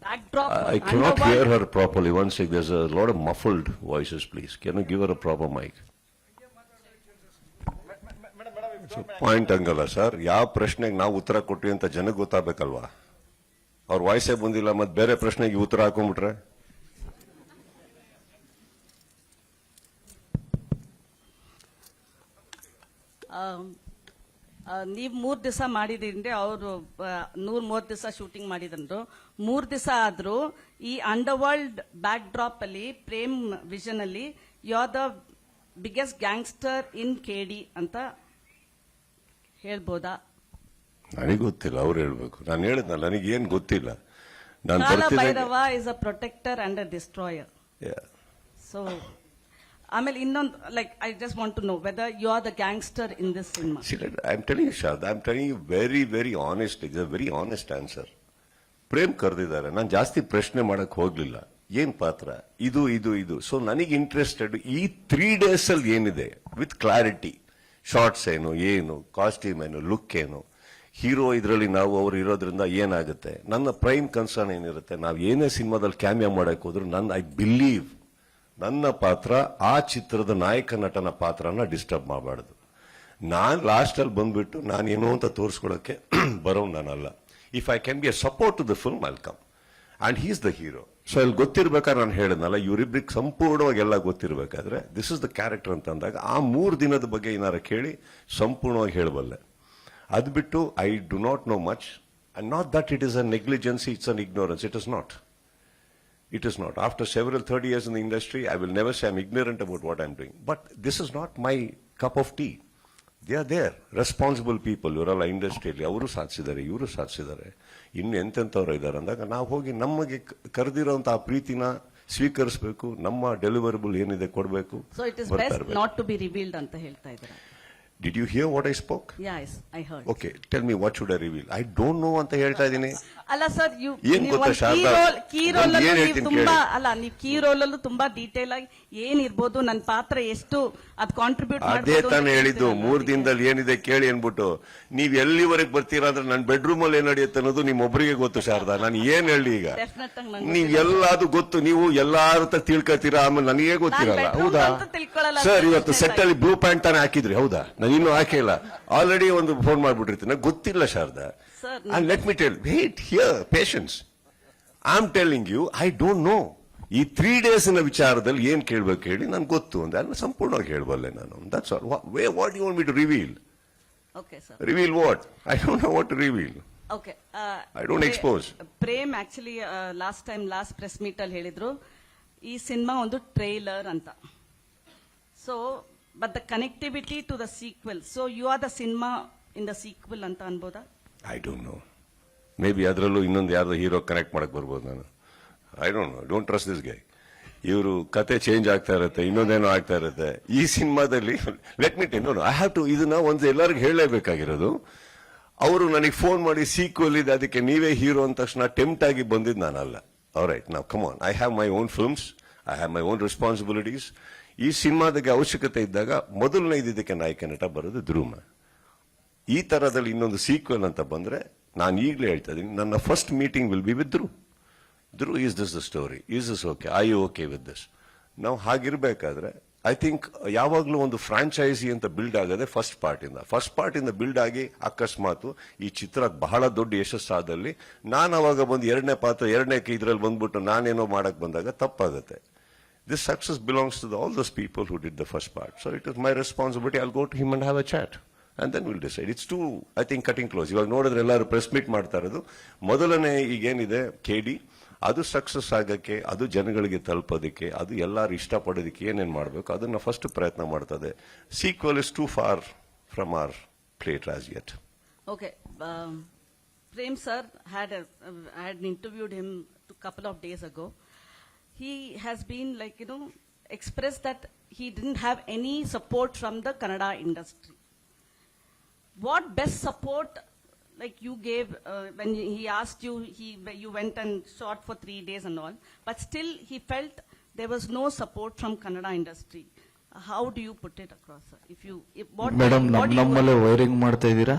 backdrop. I cannot hear her properly. One sec, there's a lot of muffled voices, please. Can you give her a proper mic? Point ಹಂಗಲ್ಲ sir. ಯಾವ ಪ್ರಶ್ನೆಗೆ ನಾವು ಉತ್ತರ ಕೊಟ್ವಿ ಅಂತ ಜನಕ್ಕೆ ಗೊತ್ತಾಗಬೇಕಲ್ವಾ? ಅವ್ರ ವಾಯ್ಸೇ ಬಂದಿಲ್ಲ, ಮತ್ತೆ ಬೇರೆ ಪ್ರಶ್ನೆಗೆ ಉತ್ತರ ಹಾಕೊಂಡ್ಬಿಟ್ರೆ ನೀವು 3 ದಿವಸ ಮಾಡಿದ್ರಿ, ಅವರು 130 ದಿವಸ ಶೂಟಿಂಗ್ ಮಾಡಿದ್ರು. 3 ದಿವಸ ಆದ್ರೂ ಈ ಅಂಡರ್ವರ್ಲ್ಡ್ ಬ್ಯಾಕ್ ಡ್ರಾಪ್ ಅಲ್ಲಿ ಪ್ರೇಮ್ ವಿಷನ್ ಅಲ್ಲಿ you are the biggest gangster in KD ಅಂತ ಹೇಳ್ಬೋದಾ? ನನಗೆ ಗೊತ್ತಿಲ್ಲ, ಅವ್ರು ಹೇಳ್ಬೇಕು. ನಾನು ಹೇಳಿದ್ನಲ್ಲ, ನನಗೇನು ಗೊತ್ತಿಲ್ಲ. ನಾನು ಕಾಲ ಬರ್ತಿದ್ದೆ. Bhairava is a protector and a destroyer. So ಆಮೇಲೆ ಇನ್ನೊಂದು, like I just want to know whether you are the gangster in this cinema. I'm telling you, Shad, I'm telling you very, very honestly. It's a very honest answer. Prem ಕರೆದಿದ್ದಾರೆ, ನಾನು ಜಾಸ್ತಿ ಪ್ರಶ್ನೆ ಮಾಡಕ್ ಹೋಗ್ಲಿಲ್ಲ. ಏನ್ ಪಾತ್ರ ಇದು ಇದು ಇದು. ಸೊ ನನಗೆ ಇಂಟ್ರೆಸ್ಟೆಡ್ ಈ 3 days ಅಲ್ಲಿ ಏನಿದೆ ವಿತ್ ಕ್ಲಾರಿಟಿ, ಶಾರ್ಟ್ಸ್ ಏನು ಕಾಸ್ಟ್ಯೂಮ್ ಏನು, ಲುಕ್ ಏನು, ಹೀರೋ ಇದರಲ್ಲಿ ನಾವು ಅವ್ರು ಇರೋದ್ರಿಂದ ಏನಾಗುತ್ತೆ. ನನ್ನ ಪ್ರೈಮ್ ಕನ್ಸರ್ನ್ ಏನಿರುತ್ತೆ, ನಾವು ಏನೇ ಸಿನಿಮಾದಲ್ಲಿ ಕ್ಯಾಮಿಯಾ ಮಾಡಕ್ ಹೋದ್ರು ಐ ಬಿಲೀವ್ ನನ್ನ ಪಾತ್ರ ಆ ಚಿತ್ರದ ನಾಯಕ ನಟನ ಪಾತ್ರನ ಡಿಸ್ಟರ್ಬ್ ಮಾಡಬಾರ್ದು. ನಾನ್ ಲಾಸ್ಟ್ ಅಲ್ಲಿ ಬಂದ್ಬಿಟ್ಟು ನಾನೇನೋ ಅಂತ ತೋರಿಸ್ಕೊಳಕ್ಕೆ ಬರೋ ನಾನಲ್ಲ. If I can be a support to the film I'll come and he's the hero. So ಅಲ್ಲಿ ಗೊತ್ತಿರ್ಬೇಕಾದ್ರೆ ನಾನು ಹೇಳಿದ್ನಲ್ಲ, ಇವರಿಬ್ರಿಗೆ ಸಂಪೂರ್ಣವಾಗಿ ಎಲ್ಲ ಗೊತ್ತಿರ್ಬೇಕಾದ್ರೆ ದಿಸ್ ಇಸ್ ದ ಕ್ಯಾರೆಕ್ಟರ್ ಅಂತ ಅಂದಾಗ ಆ 3 ದಿನದ ಬಗ್ಗೆ ಏನಾರ ಕೇಳಿ ಸಂಪೂರ್ಣವಾಗಿ ಹೇಳಬಲ್ಲೆ. ಅದು ಬಿಟ್ಟು I do not know much and not that it is a negligency, it's an ignorance. It is not. It is not. After several 30 years in the industry, I will never say I'm ignorant about what I'm doing. But this is not my cup of tea. They are there. Responsible people. ಇವರೆಲ್ಲ ಇಂಡಸ್ಟ್ರಿಯಲ್ಲಿ ಅವರು ಸಾಧಿಸಿದ್ದಾರೆ, ಇವರು ಸಾಧಿಸಿದ್ದಾರೆ, ಇನ್ನು ಎಂತೆಂಥವ್ರು ಇದ್ದಾರೆ ಅಂದಾಗ ನಾವು ಹೋಗಿ ನಮಗೆ ಕರೆದಿರೋಂಥ ಆ ಪ್ರೀತಿನ ಸ್ವೀಕರಿಸಬೇಕು. ನಮ್ಮ ಡೆಲಿವರಬಲ್ ಏನಿದೆ ಕೊಡಬೇಕು. So it is best not to be revealed ಅಂತ ಹೇಳ್ತಾ ಇದ್ದಾರೆ. Did you hear what I spoke? Yes, I heard. Okay, tell me what should I reveal? I don't know ಅಂತ ಹೇಳ್ತಾ ಇದ್ದೀನಿ. ಅಲ್ಲ ಸರ್, ಏನ್ ಗೊತ್ತಾ ಶಾರದಾ, ಕೀ ರೋಲ್ ಏನ್ ಹೇಳ್ತೀನಿ ತುಂಬಾ ಕೇಳಿ. ಅಲ್ಲ, ನೀವು ಕೀ ರೋಲ್ ಅಲ್ಲೂ ತುಂಬಾ ಡೀಟೇಲ್ ಆಗಿ ಏನಿರ್ಬೋದು, ನನ್ನ ಪಾತ್ರ ಎಷ್ಟು ಅದು ಕಾಂಟ್ರಿಬ್ಯೂಟ್ ಅದೇ ತಾನೇ ಹೇಳಿದ್ದು. 3 ದಿನದಲ್ಲಿ ಏನಿದೆ ಕೇಳಿ ಅನ್ಬಿಟ್ಟು ನೀವ್ ಎಲ್ಲಿವರೆಗೆ ಬರ್ತೀರಾ ಅಂದ್ರೆ ನನ್ನ ಬೆಡ್ರೂಮ್ ಅಲ್ಲಿ ಏನ್ ನಡೆಯುತ್ತೆ ಅನ್ನೋದು ನಿಮ್ಮೊಬ್ಬರಿಗೆ ಗೊತ್ತು ಶಾರದಾ. ನಾನು ಏನ್ ಹೇಳಿ ಈಗ, ಡೆಫಿನೆಟ್ ಆಗಿ ನೀವ್ ಎಲ್ಲಾದು ಗೊತ್ತು, ನೀವು ಎಲ್ಲಾರ ತಿಳ್ಕೊತೀರಾ, ಆಮೇಲೆ ನನಗೆ ಗೊತ್ತಿರಲ್ಲ. ಹೌದಾ ಸರ್, ಇವತ್ತು ಸೆಟ್ ಅಲ್ಲಿ ಬ್ಲೂ ಪ್ಯಾಂಟ್ ತಾನೇ ಹಾಕಿದ್ರಿ, ಹೌದಾ? ನಾನು ಇನ್ನೂ ಹಾಕಿಲ್ಲ, ಆಲ್ರೆಡಿ ಒಂದು ಫೋನ್ ಮಾಡ್ಬಿಟ್ಟಿರ್ತೀನಿ. ನಂಗೆ ಗೊತ್ತಿಲ್ಲ Sharada. And let me tell, wait here, patience. I'm telling you, I don't know. ಈ 3 days ವಿಚಾರದಲ್ಲಿ ಏನ್ ಕೇಳ್ಬೇಕು ಹೇಳಿ, ನನ್ಗೆ ಗೊತ್ತು ಅಂದ್ರೆ ಅದನ್ನ ಸಂಪೂರ್ಣವಾಗಿ ಹೇಳ್ಬಲ್ಲೆ ನಾನು. That's all. What do you want me to reveal? Okay, sir. Reveal what? I don't know what to reveal. Okay. I don't expose. Prem actually last press meet ಅಲ್ಲಿ ಹೇಳಿದ್ರು ಈ ಸಿನಿಮಾ ಒಂದು ಟ್ರೈಲರ್ ಅಂತ. So but the connectivity to the sequel, so you are the cinema in the sequel ಅಂತ ಅನ್ಬೋದಾ? I don't know. Maybe ಅದರಲ್ಲೂ ಇನ್ನೊಂದು ಯಾರ್ದು ಹೀರೋ ಕನೆಕ್ಟ್ ಮಾಡಕ್ ಬರ್ಬೋದು ನಾನು. I don't know. Don't trust this guy. ಇವರು ಕತೆ ಚೇಂಜ್ ಆಗ್ತಾ ಇರುತ್ತೆ, ಇನ್ನೊಂದೇನೋ ಆಗ್ತಾ ಇರುತ್ತೆ. ಈ ಸಿನಿಮಾದಲ್ಲಿ let me tell, I have to, ಇದನ್ನ ಒಂದು ಎಲ್ಲರಿಗೂ ಹೇಳಲೇಬೇಕಾಗಿರೋದು. ಅವರು ನನಗೆ ಫೋನ್ ಮಾಡಿ ಸೀಕ್ವೆಲ್ ಇದೆ ಅದಕ್ಕೆ ನೀವೇ ಹೀರೋ ಅಂದ ತಕ್ಷಣ ಟೆಂಪ್ಟ್ ಆಗಿ ಬಂದಿದ್ದು ನಾನಲ್ಲ. ಆಲ್ರೈಟ್, ನಾವು come on, I have my own films, I have my own responsibilities. ಈ ಸಿನಿಮಾದಾಗೆ ಅವಶ್ಯಕತೆ ಇದ್ದಾಗ ಮೊದಲನೇ ಇದಕ್ಕೆ ನಾಯಕ ನಟ ಬರೋದು ಧ್ರುವ. ಈ ತರದಲ್ಲಿ ಇನ್ನೊಂದು ಸೀಕ್ವೆಲ್ ಅಂತ ಬಂದ್ರೆ ನಾನು ಈಗಲೇ ಹೇಳ್ತಾ ಇದ್ದೀನಿ, ನನ್ನ first meeting will be with Dhruva. Is this the story, is this okay, I you okay with this? ನಾವು ಹಾಗಿರ್ಬೇಕಾದ್ರೆ ಐ ಥಿಂಕ್ ಯಾವಾಗಲೂ ಒಂದು ಫ್ರಾಂಚೈಸಿ ಅಂತ ಬಿಲ್ಡ್ ಆಗದೆ ಫಸ್ಟ್ ಪಾರ್ಟ್ ಇಂದ ಬಿಲ್ಡ್ ಆಗಿ ಅಕಸ್ಮಾತ್ ಈ ಚಿತ್ರ ಬಹಳ ದೊಡ್ಡ ಯಶಸ್ಸಾದಲ್ಲಿ ನಾನು ಅವಾಗ ಬಂದು ಎರಡನೇ ಇದ್ರಲ್ಲಿ ಬಂದ್ಬಿಟ್ಟು ನಾನೇನೋ ಮಾಡಕ್ ಬಂದಾಗ ತಪ್ಪಾಗುತ್ತೆ. This success belongs to all those people who did the first part. So it is my responsibility. I'll go to him and have a chat. And then we'll decide. It's too, I think, cutting close. ಇವಾಗ ನೋಡಿದ್ರೆ ಎಲ್ಲರೂ press meet ಮಾಡ್ತಾ ಇರೋದು. ಮೊದಲನೇ ಈಗೇನಿದೆ KD, ಅದು success ಆಗಕ್ಕೆ, ಅದು ಜನಗಳಿಗೆ ತಲುಪೋದಕ್ಕೆ, ಅದು ಎಲ್ಲರೂ ಇಷ್ಟಪಡೋದಕ್ಕೆ ಏನೇನು ಮಾಡಬೇಕು ಅದನ್ನ ಫಸ್ಟ್ ಪ್ರಯತ್ನ ಮಾಡ್ತದೆ. Sequel is too far from our plate as yet. Okay. Prem sir had interviewed him a couple of days ago. He has been expressed that he didn't have any support from the Kannada industry. What best support you gave when he asked you, you went and shot for 3 days and all, but still he felt there was no support from Kannada industry. How do you put it across, sir? Madam, ನಮ್ಮಲ್ಲೇ wiring ಮಾಡ್ತಾ ಇದ್ದೀರಾ?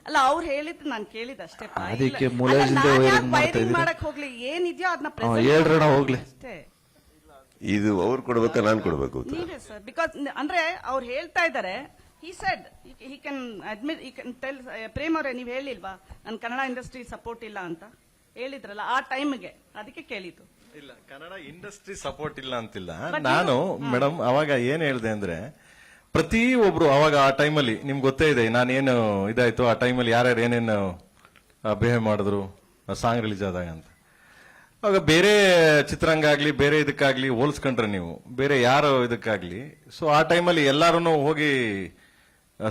ಅಲ್ಲ, ಅವ್ರು ಹೇಳಿದ್ದು ನಾನು ಕೇಳಿದಷ್ಟೇ. ಅದಕ್ಕೆ ಮೂಲದಿಂದ wiring ಮಾಡ್ತಾ ಇದ್ದೀರಾ? ಮಾಡಕ್ ಹೋಗ್ಲಿ, ಏನಿದೆಯೋ ಅದನ್ನ ಹೇಳ್ರಣ ಹೋಗ್ಲಿ. ಅಷ್ಟೇ. ಇದು ಅವ್ರು ಕೊಡ್ಬೇಕಾ ನಾನು ಕೊಡ್ಬೇಕು? ನೀವೇ ಸರ್, ಬಿಕಾಸ್ ಅಂದ್ರೆ ಅವ್ರು ಹೇಳ್ತಾ ಇದ್ದಾರೆ. He said he can admit, he can tell. Prem ಅವರೇ, ನೀವು ಹೇಳಿಲ್ವಾ ನಾನು ಕನ್ನಡ ಇಂಡಸ್ಟ್ರಿ ಸಪೋರ್ಟ್ ಇಲ್ಲ ಅಂತ ಹೇಳಿದ್ರಲ್ಲ ಆ ಟೈಮ್ಗೆ, ಅದಕ್ಕೆ ಕೇಳಿದ್ದು. ಇಲ್ಲ, ಕನ್ನಡ ಇಂಡಸ್ಟ್ರಿ ಸಪೋರ್ಟ್ ಇಲ್ಲ ಅಂತಿಲ್ಲ ನಾನು. ಮೇಡಮ್, ಅವಾಗ ಏನ್ ಹೇಳಿದೆ ಅಂದ್ರೆ ಪ್ರತಿ ಒಬ್ರು ಅವಾಗ ಆ ಟೈಮಲ್ಲಿ ನಿಮ್ಗೆ ಗೊತ್ತೇ ಇದೆ ನಾನೇನು ಇದಾಯ್ತು ಆ ಟೈಮಲ್ಲಿ ಯಾರ್ಯಾರು ಏನೇನು ಬಿಹೇವ್ ಮಾಡಿದ್ರು ಸಾಂಗ್ ರಿಲೀಸ್ ಆದಾಗ ಅಂತ. ಆಗ ಬೇರೆ ಚಿತ್ರರಂಗ ಆಗ್ಲಿ ಬೇರೆ ಇದಕ್ಕಾಗ್ಲಿ ಹೋಲಿಸ್ಕೊಂಡ್ರೆ ನೀವು ಬೇರೆ ಯಾರು ಇದಕ್ಕಾಗ್ಲಿ, ಸೊ ಆ ಟೈಮಲ್ಲಿ ಎಲ್ಲಾರು ಹೋಗಿ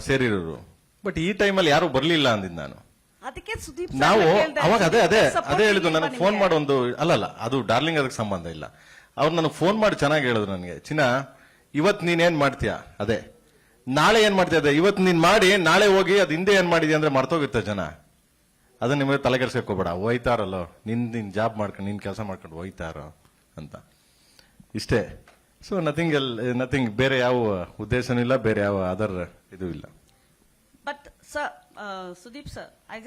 ಸೇರಿರೋರು. ಬಟ್ ಈ ಟೈಮಲ್ಲಿ ಯಾರು ಬರ್ಲಿಲ್ಲ ಅಂದಿದ್ದು ನಾನು. ಅದಕ್ಕೆ ಸುದೀಪ್ ನಾವು ಅವಾಗ ಅದೇ ಹೇಳಿದ್ದು ನನಗೆ ಫೋನ್ ಮಾಡಿ ಒಂದು ಅಲ್ಲಲ್ಲ ಅದು ಡಾರ್ಲಿಂಗ್ ಅದಕ್ಕೆ ಸಂಬಂಧ ಇಲ್ಲ. ಅವ್ರು ನನಗೆ ಫೋನ್ ಮಾಡಿ ಚೆನ್ನಾಗಿ ಹೇಳಿದ್ರು ನನಗೆ, ಚಿನ್ನ ಇವತ್ ನೀನೇನ್ ಮಾಡ್ತೀಯಾ ಅದೇ, ನಾಳೆ ಏನ್ ಮಾಡ್ತೀಯ ಅದೇ, ಇವತ್ ನೀನ್ ಮಾಡಿ ನಾಳೆ ಹೋಗಿ ಅದ್ ಹಿಂದೆ ಏನ್ ಮಾಡಿದ್ಯಾ ಅಂದ್ರೆ ಮರ್ತೋಗಿರ್ತಾರೆ ಜನ. ಅದನ್ನ ನಿಮಗೆ ತಲೆ ಕೆಡ್ಸ್ಕೋಬೇಡ, ಹೋಯ್ತಾರಲ್ಲೋ ನಿನ್ ಜಾಬ್ ಮಾಡ್ಕೊಂಡು ನಿನ್ ಕೆಲಸ ಮಾಡ್ಕೊಂಡು ಹೋಯ್ತಾರೋ ಅಂತ ಇಷ್ಟೇ. ಸೊ ನಥಿಂಗ್ ಬೇರೆ ಯಾವ ಉದ್ದೇಶನೂ ಇಲ್ಲ, ಬೇರೆ ಯಾವ ಅದರ್ ಇದು ಇಲ್ಲ. But sir Sudeep sir, I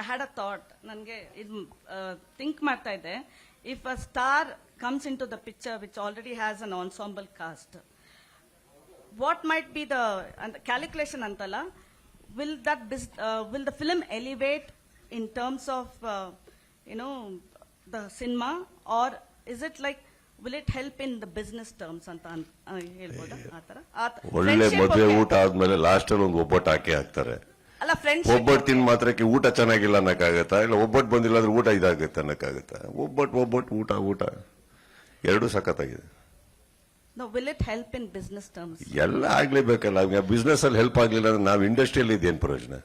had a thought. ನನಗೆ ಇದು ಥಿಂಕ್ ಮಾಡ್ತಾ ಇದ್ದೆ, if a star comes into the picture which already has an ensemble cast, what might be the calculation ಅಂತಲ್ಲ, will the film elevate in terms of the cinema, or is it like will it help in the business terms anta helboda ಆತರ? ಒಳ್ಳೆ ಮದುವೆ ಊಟ ಆದ್ಮೇಲೆ last ಅಲ್ಲಿ ಒಂದು ಒಬ್ಬಟ್ಟು ಹಾಕಿ ಹಾಕ್ತಾರೆ. ಅಲ್ಲ ಫ್ರೆಂಡ್ಶಿಪ್ ಒಬ್ಬಟ್ಟು ತಿನ್ ಮಾತ್ರಕ್ಕೆ ಊಟ ಚೆನ್ನಾಗಿಲ್ಲ ಅನ್ನಕ್ಕಾಗತ್ತಾ? ಇಲ್ಲ ಒಬ್ಬಟ್ಟು ಬಂದಿಲ್ಲ ಅಂದ್ರೆ ಊಟ ಇದಾಗುತ್ತೆ ಅನ್ನಕ್ಕಾಗತ್ತಾ? ಒಬ್ಬಟ್ಟು ಊಟ ಎರಡೂ ಸಖತ್ತಾಗಿದೆ. no, will it help in business terms? ಎಲ್ಲ ಆಗ್ಲೇಬೇಕಲ್ಲ. ಬಿಸ್ನೆಸ್ ಅಲ್ಲಿ ಹೆಲ್ಪ್ ಆಗ್ಲಿಲ್ಲ ಅಂದ್ರೆ ನಾವು ಇಂಡಸ್ಟ್ರಿಯಲ್ಲಿ ಇದೇನ್ ಪ್ರಯೋಜನ?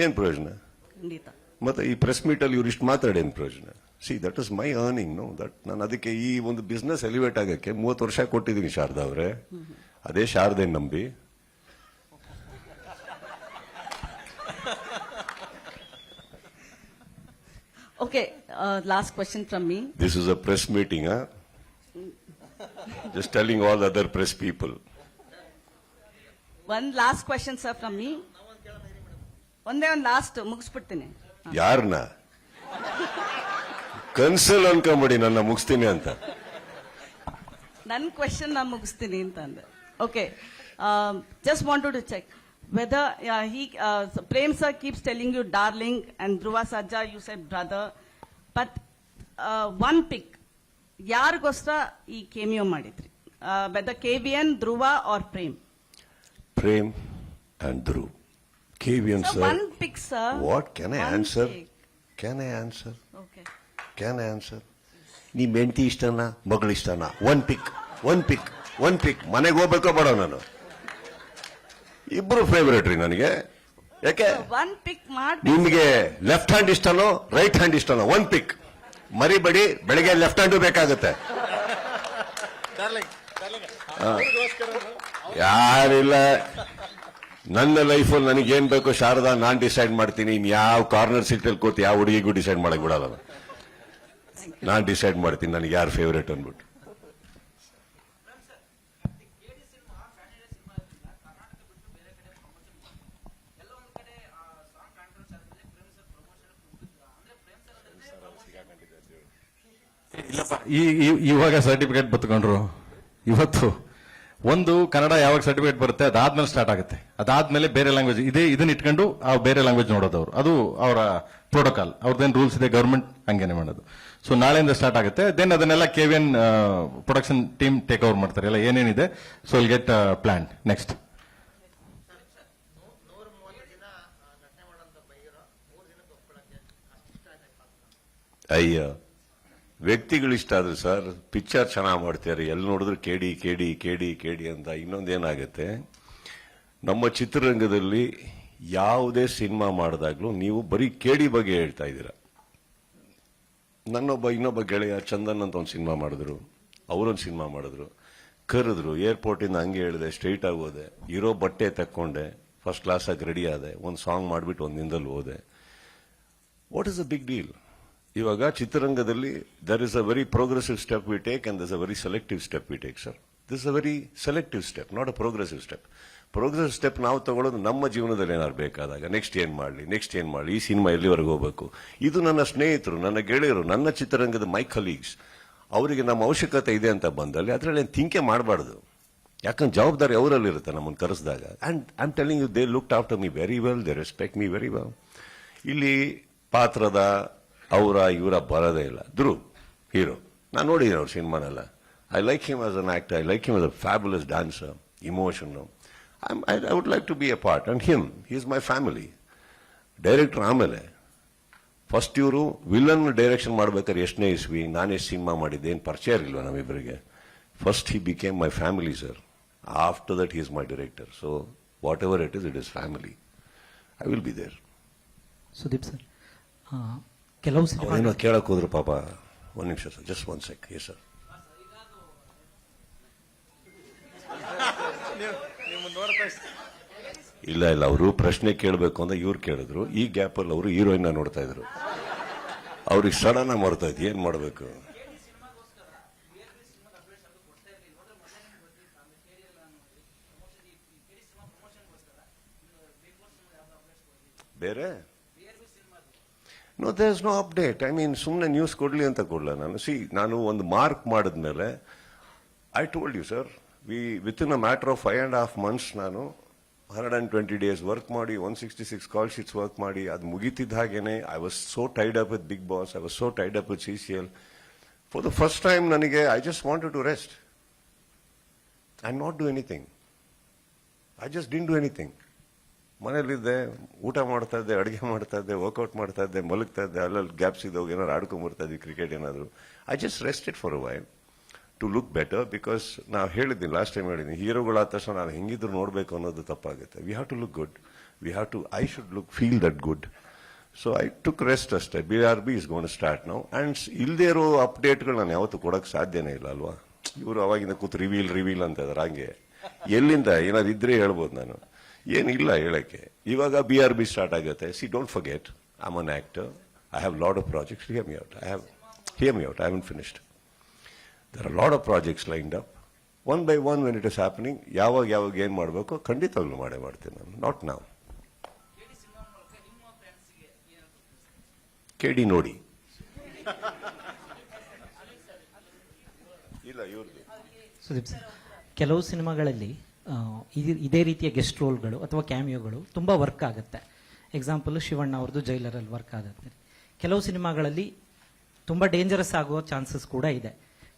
ಏನ್ ಪ್ರಯೋಜನ? ಖಂಡಿತ. ಮತ್ತೆ ಈ ಪ್ರೆಸ್ ಮೀಟ್ ಅಲ್ಲಿ ಇವ್ರು ಇಷ್ಟು ಮಾತಾಡೇನ್ ಪ್ರಯೋಜನ? See that is my earning. No that ನಾನು ಅದಕ್ಕೆ ಈ ಒಂದು ಬಿಸ್ನೆಸ್ ಎಲಿವೇಟ್ ಆಗಕ್ಕೆ 30 ವರ್ಷ ಕೊಟ್ಟಿದ್ದೀನಿ ಶಾರದಾ ಅವರೇ. ಅದೇ ಶಾರದೆ ನಂಬಿ Okay, last question from me. This is a press meeting. Just telling all other press people. One last question, sir, from me. ಒಂದೇ ಒಂದು ಲಾಸ್ಟ್ ಮುಗಿಸ್ಬಿಡ್ತೀನಿ. ಯಾರನ್ನ ಕನ್ಸಲ್ ಅನ್ಕೊಂಬಿಡಿ ನನ್ನ ಮುಗಿಸ್ತೀನಿ ಅಂತ. ನನ್ನ ಕ್ವೆಶನ್ ನಾನು ಮುಗಿಸ್ತೀನಿ ಅಂತ ಅಂದೆ. Okay, just wanted to check whether Prem sir keeps telling you darling and Dhruva Sarja you said brother, but one pick ಯಾರಿಗೋಸ್ಕರ ಈ ಕೇಮಿಯೋ ಮಾಡಿದ್ರಿ? Whether KVN, Dhruva or Prem? Prem and Dhruv. KVN So sir. one pick, sir. What can I One answer? pick. Can I answer? Okay. Can I answer? ನಿಮ್ ಹೆಂಡತಿ ಇಷ್ಟನಾ ಮಗಳು ಇಷ್ಟನಾ? One ಪಿಕ್. ಮನೆಗೆ ಹೋಗ್ಬೇಕೋ ಬೇಡ? ನಾನು ಇಬ್ರು ಫೇವರೇಟ್ ರೀ ನನಗೆ. ಯಾಕೆ? ಒನ್ ಪಿಕ್ ಮಾಡಿ. ನಿಮ್ಗೆ ಲೆಫ್ಟ್ ಹ್ಯಾಂಡ್ ಇಷ್ಟನೋ ರೈಟ್ ಹ್ಯಾಂಡ್ ಇಷ್ಟನೋ? One pick. ಮರಿಬೇಡಿ, ಬೆಳಿಗ್ಗೆ ಲೆಫ್ಟ್ ಹ್ಯಾಂಡು ಬೇಕಾಗುತ್ತೆ. ಯಾರಿಲ್ಲ, ನನ್ನ ಲೈಫಲ್ಲಿ ನನಗೆ ಏನ್ ಬೇಕೋ ಶಾರದಾ ನಾನ್ ಡಿಸೈಡ್ ಮಾಡ್ತೀನಿ. ಇನ್ ಯಾವ ಕಾರ್ನರ್ ಸೀಟಲ್ಲಿ ಕೂತು ಯಾವ ಹುಡುಗಿಗೂ ಡಿಸೈಡ್ ಮಾಡಕ್ ಬಿಡಲ್ಲ. ನಾನ್ ಡಿಸೈಡ್ ಮಾಡ್ತೀನಿ ನನಗೆ ಯಾರು ಫೇವರೇಟ್ ಅನ್ಬಿಟ್ಟು. ಇವಾಗ ಸರ್ಟಿಫಿಕೇಟ್ ಬತ್ಕೊಂಡ್ರು. ಇವತ್ತು ಒಂದು ಕನ್ನಡ ಯಾವಾಗ ಸರ್ಟಿಫಿಕೇಟ್ ಬರುತ್ತೆ ಅದಾದ್ಮೇಲೆ ಸ್ಟಾರ್ಟ್ ಆಗುತ್ತೆ. ಅದಾದ್ಮೇಲೆ ಬೇರೆ ಲ್ಯಾಂಗ್ವೇಜ್ ಇದನ್ನ ಇಟ್ಕೊಂಡು ಬೇರೆ ಲ್ಯಾಂಗ್ವೇಜ್ ನೋಡೋದು ಅವರು. ಅದು ಅವರ ಪ್ರೋಟೋಕಾಲ್, ಅವ್ರದ್ದೇನು ರೂಲ್ಸ್ ಇದೆ, ಗವರ್ಮೆಂಟ್ ಹಂಗೇನೆ ಮಾಡೋದು. ಸೊ ನಾಳೆಯಿಂದ ಸ್ಟಾರ್ಟ್ ಆಗುತ್ತೆ. ದೆನ್ ಅದನ್ನೆಲ್ಲ KVN production team take over ಮಾಡ್ತಾರೆ. ಎಲ್ಲ ಏನೇನಿದೆ, so will get plan next. ಅಯ್ಯ, ವ್ಯಕ್ತಿಗಳಿಷ್ಟ ಆದ್ರೆ ಸರ್ ಪಿಕ್ಚರ್ ಚೆನ್ನಾಗಿ ಮಾಡ್ತಾರೆ. ಎಲ್ಲಿ ನೋಡಿದ್ರು ಕೇಡಿ ಅಂತ. ಇನ್ನೊಂದೇನಾಗುತ್ತೆ, ನಮ್ಮ ಚಿತ್ರರಂಗದಲ್ಲಿ ಯಾವುದೇ ಸಿನಿಮಾ ಮಾಡಿದಾಗ್ಲೂ ನೀವು ಬರೀ ಕೇಡಿ ಬಗ್ಗೆ ಹೇಳ್ತಾ ಇದ್ದೀರಾ. ಇನ್ನೊಬ್ಬ ಗೆಳೆಯ ಚಂದನ್ ಅಂತ ಒಂದು ಸಿನಿಮಾ ಮಾಡಿದ್ರು, ಅವರೊಂದು ಸಿನಿಮಾ ಮಾಡಿದ್ರು, ಕರೆದ್ರು, ಏರ್ಪೋರ್ಟ್ ಇಂದ ಹಂಗೆ ಹೇಳಿದೆ, ಸ್ಟ್ರೈಟ್ ಆಗಿ ಹೋದೆ, ಇರೋ ಬಟ್ಟೆ ತಕ್ಕೊಂಡೆ, ಫಸ್ಟ್ ಕ್ಲಾಸ್ ಆಗಿ ರೆಡಿ ಆದೆ, ಒಂದು ಸಾಂಗ್ ಮಾಡಿಬಿಟ್ಟು ಒಂದು ದಿನದಲ್ಲಿ ಹೋದೆ. What is a big deal? ಇವಾಗ ಚಿತ್ರರಂಗದಲ್ಲಿ there is a very progressive step we take and there is a very selective step we take sir. This a very selective step, not a progressive step. Progressive step ನಾವು ತಗೊಳ್ಳೋದು ನಮ್ಮ ಜೀವನದಲ್ಲಿ ಏನಾದ್ರು ಬೇಕಾದಾಗ next ಏನ್ ಮಾಡಲಿ, ಈ ಸಿನಿಮಾ ಎಲ್ಲಿವರೆಗೆ ಹೋಗ್ಬೇಕು. ಇದು ನನ್ನ ಸ್ನೇಹಿತರು, ನನ್ನ ಗೆಳೆಯರು, ನನ್ನ ಚಿತ್ರರಂಗದ ಮೈ ಕಲೀಗ್ಸ್, ಅವರಿಗೆ ನಮ್ಮ ಅವಶ್ಯಕತೆ ಇದೆ ಅಂತ ಬಂದಲ್ಲಿ ಅದರಲ್ಲಿ ಥಿಂಕೆ ಮಾಡಬಾರ್ದು. ಯಾಕಂದ್ರೆ ಜವಾಬ್ದಾರಿ ಅವರಲ್ಲಿರುತ್ತೆ ನಮ್ಮನ್ನು ಕರೆಸಿದಾಗ. And I am telling you, they looked after me very well, they respect me very well. ಇಲ್ಲಿ ಪಾತ್ರದ ಇವರ ಬರೋದೇ ಇಲ್ಲ. ಧ್ರುವ್ ಹೀರೋ, ನಾನು ನೋಡಿದ್ದೀನಿ ಅವ್ರ ಸಿನಿಮಾನೆಲ್ಲ. I like him as an actor, I like him as a fabulous dancer. emotion. I would like to be a part. And him, he is my family. Director ಆಮೇಲೆ ಫಸ್ಟ್ ಇವರು ವಿಲನ್ ಡೈರೆಕ್ಷನ್ ಮಾಡ್ಬೇಕಾದ್ರೆ ಎಷ್ಟನೇ ಇಸ್ವಿ ನಾನು ಎಷ್ಟು cinema ಮಾಡಿದ್ದೆ, ಏನು ಪರಿಚಯ ಇರಲಿಲ್ವ ನಮ್ಮಿಬ್ಬರಿಗೆ. First he became my family sir. After that he is my director. So whatever it is family. I will be there. Sudeep sir, ಕೆಲವು ಏನೋ ಕೇಳಕ್ ಹೋದ್ರು ಪಾಪ. ಒಂದು ನಿಮಿಷ sir, just 1 sec. Yes sir. ಇಲ್ಲ ಅವರು ಪ್ರಶ್ನೆ ಕೇಳಬೇಕು ಅಂತ ಇವ್ರು ಕೇಳಿದ್ರು. ಈ ಗ್ಯಾಪ್ ಅಲ್ಲಿ ಅವರು ಹೀರೋಯಿನ್ ನೋಡ್ತಾ ಇದ್ರು. ಅವ್ರಿಗೆ ಸಡನ್ ಆಗಿ ಮಾಡ್ತಾ ಇದ್ವಿ, ಏನ್ ಮಾಡಬೇಕು. ಬೇರೆ no, there is no update. I mean ಸುಮ್ಮನೆ ನ್ಯೂಸ್ ಕೊಡ್ಲಿ ಅಂತ ಕೊಡ್ಲ ನಾನು. ನಾನು ಒಂದು ಮಾರ್ಕ್ ಮಾಡಿದ್ಮೇಲೆ I told you sir, within a matter of 5.5 months ನಾನು 120 days ವರ್ಕ್ ಮಾಡಿ 166 ಕಾಲ್ ಶೀಟ್ಸ್ ವರ್ಕ್ ಮಾಡಿ ಅದು ಮುಗಿತಿದ್ದ ಹಾಗೇನೆ I was so tied up with Bigg Boss, I was so tied up with CCL. For the first time ನನಗೆ I just wanted to rest and not do anything. I just didn't do anything. ಮನೇಲಿದ್ದೆ, ಊಟ ಮಾಡ್ತಾ ಇದ್ದೆ, ಅಡುಗೆ ಮಾಡ್ತಾ ಇದ್ದೆ, workout ಮಾಡ್ತಾ ಇದ್ದೆ, ಮಲಗ್ತಾ ಇದ್ದೆ, ಅಲ್ಲಲ್ಲಿ ಗ್ಯಾಪ್ಸ್ ಇದ್ದವಾಗ ಏನಾದ್ರು ಆಡ್ಕೊಂಡ್ಬರ್ತಾ ಇದ್ವಿ, ಕ್ರಿಕೆಟ್ ಏನಾದ್ರು. I just rested for a while to look better. Because ನಾವು ಹೇಳಿದ್ದೀನಿ, ಲಾಸ್ಟ್ ಟೈಮ್ ಹೇಳಿದ್ದೀನಿ, ಹೀರೋಗಳಾದ ತಕ್ಷಣ ನಾವು ಹೆಂಗಿದ್ರು ನೋಡಬೇಕು ಅನ್ನೋದು ತಪ್ಪಾಗುತ್ತೆ. We have to look good. I should feel that good. So I took rest ಅಷ್ಟೇ. BRB ಇಸ್ ಗೋನ್ ಸ್ಟಾರ್ಟ್ ನಾವು. ಅಂಡ್ ಇಲ್ಲದೆ ಇರೋ ಅಪ್ಡೇಟ್ಗಳು ನಾನು ಯಾವತ್ತೂ ಕೊಡಕ್ಕೆ ಸಾಧ್ಯನೇ ಇಲ್ಲ ಅಲ್ವಾ. ಇವರು ಅವಾಗಿಂದ ಕೂತು ರಿವೀಲ್ ಅಂತ ಇದಾರೆ. ಹಂಗೆ ಎಲ್ಲಿಂದ ಏನಾದ್ರು ಇದ್ರೆ ಹೇಳ್ಬೋದು. ನಾನು ಏನಿಲ್ಲ ಹೇಳಕ್ಕೆ. ಇವಾಗ BRB ಸ್ಟಾರ್ಟ್ ಆಗುತ್ತೆ. Don't forget, I am an actor. I have lot of projects. Here me out. I haven't finished. There are a lot of projects lined up. One by one when it is happening, ಯಾವಾಗ ಏನ್ ಮಾಡಬೇಕು ಖಂಡಿತವಾಗ್ಲೂ ಮಾಡ್ತೀನಿ ನಾನು. Not ನಾವು. KD ನೋಡಿ. ಇಲ್ಲ ಇವ್ರದ್ದು. ಸುದೀಪ್ ಸರ್, ಕೆಲವು ಸಿನಿಮಾಗಳಲ್ಲಿ ಇದೇ ರೀತಿಯ ಗೆಸ್ಟ್ ರೋಲ್ಗಳು ಅಥವಾ ಕ್ಯಾಮಿಯೋಗಳು ತುಂಬಾ ವರ್ಕ್ ಆಗುತ್ತೆ. ಎಕ್ಸಾಂಪಲ್ ಶಿವಣ್ಣ ಅವ್ರದ್ದು ಜೈಲರಲ್ಲಿ ವರ್ಕ್ ಆಗುತ್ತೆ. ಕೆಲವು ಸಿನಿಮಾಗಳಲ್ಲಿ ತುಂಬಾ ಡೇಂಜರಸ್ ಆಗುವ ಚಾನ್ಸಸ್ ಕೂಡ ಇದೆ.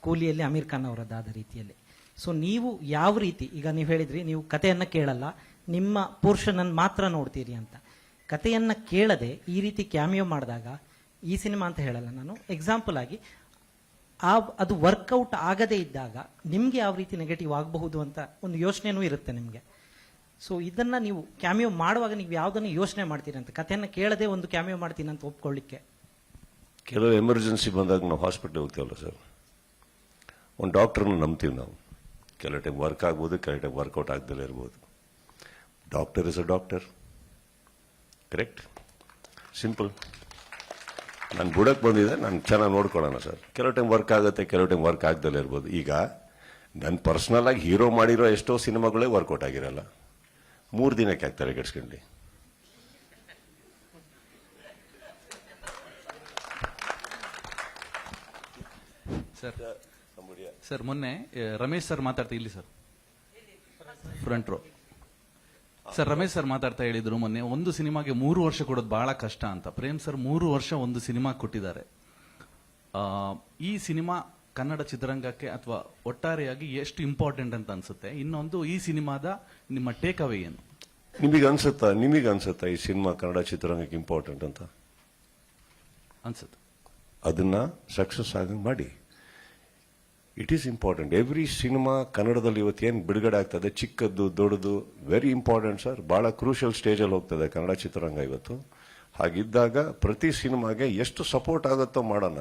ಕೂಲಿಯಲ್ಲಿ ಅಮೀರ್ ಖಾನ್ ಅವರದ್ದಾದ ರೀತಿಯಲ್ಲಿ. ಸೊ ನೀವು ಯಾವ ರೀತಿ, ಈಗ ನೀವು ಹೇಳಿದ್ರಿ ನೀವು ಕಥೆಯನ್ನ ಕೇಳಲ್ಲ, ನಿಮ್ಮ ಪೋರ್ಷನ್ ಅನ್ನು ಮಾತ್ರ ನೋಡ್ತೀರಿ ಅಂತ. ಕಥೆಯನ್ನ ಕೇಳದೆ ಈ ರೀತಿ ಕ್ಯಾಮಿಯೋ ಮಾಡಿದಾಗ, ಈ ಸಿನಿಮಾ ಅಂತ ಹೇಳಲ್ಲ ನಾನು, ಎಕ್ಸಾಂಪಲ್ ಆಗಿ ಅದು ವರ್ಕೌಟ್ ಆಗದೇ ಇದ್ದಾಗ ನಿಮ್ಗೆ ಯಾವ ರೀತಿ ನೆಗೆಟಿವ್ ಆಗಬಹುದು ಅಂತ ಒಂದು ಯೋಚನೆನೂ ಇರುತ್ತೆ ನಿಮ್ಗೆ. ಸೊ ಇದನ್ನ ನೀವು ಕ್ಯಾಮಿಯೋ ಮಾಡುವಾಗ ನೀವು ಯಾವ್ದನ್ನು ಯೋಚನೆ ಮಾಡ್ತೀರಿ ಅಂತ, ಕಥೆಯನ್ನ ಕೇಳದೆ ಒಂದು ಕ್ಯಾಮಿಯೋ ಮಾಡ್ತೀನಿ ಅಂತ ಒಪ್ಕೊಳ್ಳಿಕ್ಕೆ. ಕೆಲವು ಎಮರ್ಜೆನ್ಸಿ ಬಂದಾಗ ನಾವು ಹಾಸ್ಪಿಟಲ್ ಹೋಗ್ತೀವಲ್ಲ ಸರ್, ಒಂದು ಡಾಕ್ಟರ್ನ ನಂಬ್ತೀವಿ ನಾವು. ಕೆಲವು ಟೈಮ್ ವರ್ಕ್ ಆಗ್ಬೋದು, ಕೆಲವು ಟೈಮ್ ವರ್ಕೌಟ್ ಆಗದಲ್ಲೇ ಇರ್ಬೋದು. Doctor is a doctor, correct, simple. ನಾನು ಬುಡಕ್ಕೆ ಬಂದಿದ್ದೆ, ನಾನು ಚೆನ್ನಾಗಿ ನೋಡ್ಕೊಳ್ಳೋಣ ಸರ್. ಕೆಲವು ಟೈಮ್ ವರ್ಕ್ ಆಗುತ್ತೆ, ಕೆಲವು ಟೈಮ್ ವರ್ಕ್ ಆಗದಲ್ಲೇ ಇರ್ಬೋದು. ಈಗ ನನ್ನ ಪರ್ಸನಲ್ ಆಗಿ ಹೀರೋ ಮಾಡಿರೋ ಎಷ್ಟೋ ಸಿನಿಮಾಗಳೇ ವರ್ಕೌಟ್ ಆಗಿರಲ್ಲ. 3 ದಿನಕ್ಕೆ ಆಗ್ತಾರೆ ಕೆಡ್ಸ್ಕೊಂಡು. ಸರ್ ಮೊನ್ನೆ ರಮೇಶ್ ಸರ್ ಮಾತಾಡ್ತಾ ಇಲ್ಲಿ sir front row sir Ramesh sir ಮಾತಾಡ್ತಾ ಹೇಳಿದ್ರು ಮೊನ್ನೆ, ಒಂದು ಸಿನಿಮಾಗೆ 3 ವರ್ಷ ಕೊಡೋದು ಬಹಳ ಕಷ್ಟ ಅಂತ. ಪ್ರೇಮ್ ಸರ್ 3 ವರ್ಷ ಒಂದು ಸಿನಿಮಾ ಕೊಟ್ಟಿದ್ದಾರೆ. ಈ ಸಿನಿಮಾ ಕನ್ನಡ ಚಿತ್ರರಂಗಕ್ಕೆ ಅಥವಾ ಒಟ್ಟಾರೆಯಾಗಿ ಎಷ್ಟು ಇಂಪಾರ್ಟೆಂಟ್ ಅಂತ ಅನ್ಸುತ್ತೆ? ಇನ್ನೊಂದು, ಈ ಸಿನಿಮಾದ ನಿಮ್ಮ ಟೇಕ್ ಅವೇ ಏನು? ನಿಮಗೆ ಅನ್ಸುತ್ತಾ ಈ ಸಿನಿಮಾ ಕನ್ನಡ ಚಿತ್ರರಂಗಕ್ಕೆ ಇಂಪಾರ್ಟೆಂಟ್ ಅಂತ ಅನ್ಸುತ್ತೆ? ಅದನ್ನ ಸಕ್ಸಸ್ ಆಗಿ ಮಾಡಿ. It is important. Every cinema ಕನ್ನಡದಲ್ಲಿ ಇವತ್ತು ಏನು ಬಿಡುಗಡೆ ಆಗ್ತದೆ, ಚಿಕ್ಕದ್ದು ದೊಡ್ಡದು, ವೆರಿ ಇಂಪಾರ್ಟೆಂಟ್ ಸರ್. ಬಹಳ ಕ್ರೂಷಿಯಲ್ ಸ್ಟೇಜಲ್ಲಿ ಹೋಗ್ತದೆ ಕನ್ನಡ ಚಿತ್ರರಂಗ ಇವತ್ತು. ಹಾಗಿದ್ದಾಗ ಪ್ರತಿ ಸಿನಿಮಾಗೆ ಎಷ್ಟು ಸಪೋರ್ಟ್ ಆಗುತ್ತೋ ಮಾಡೋಣ.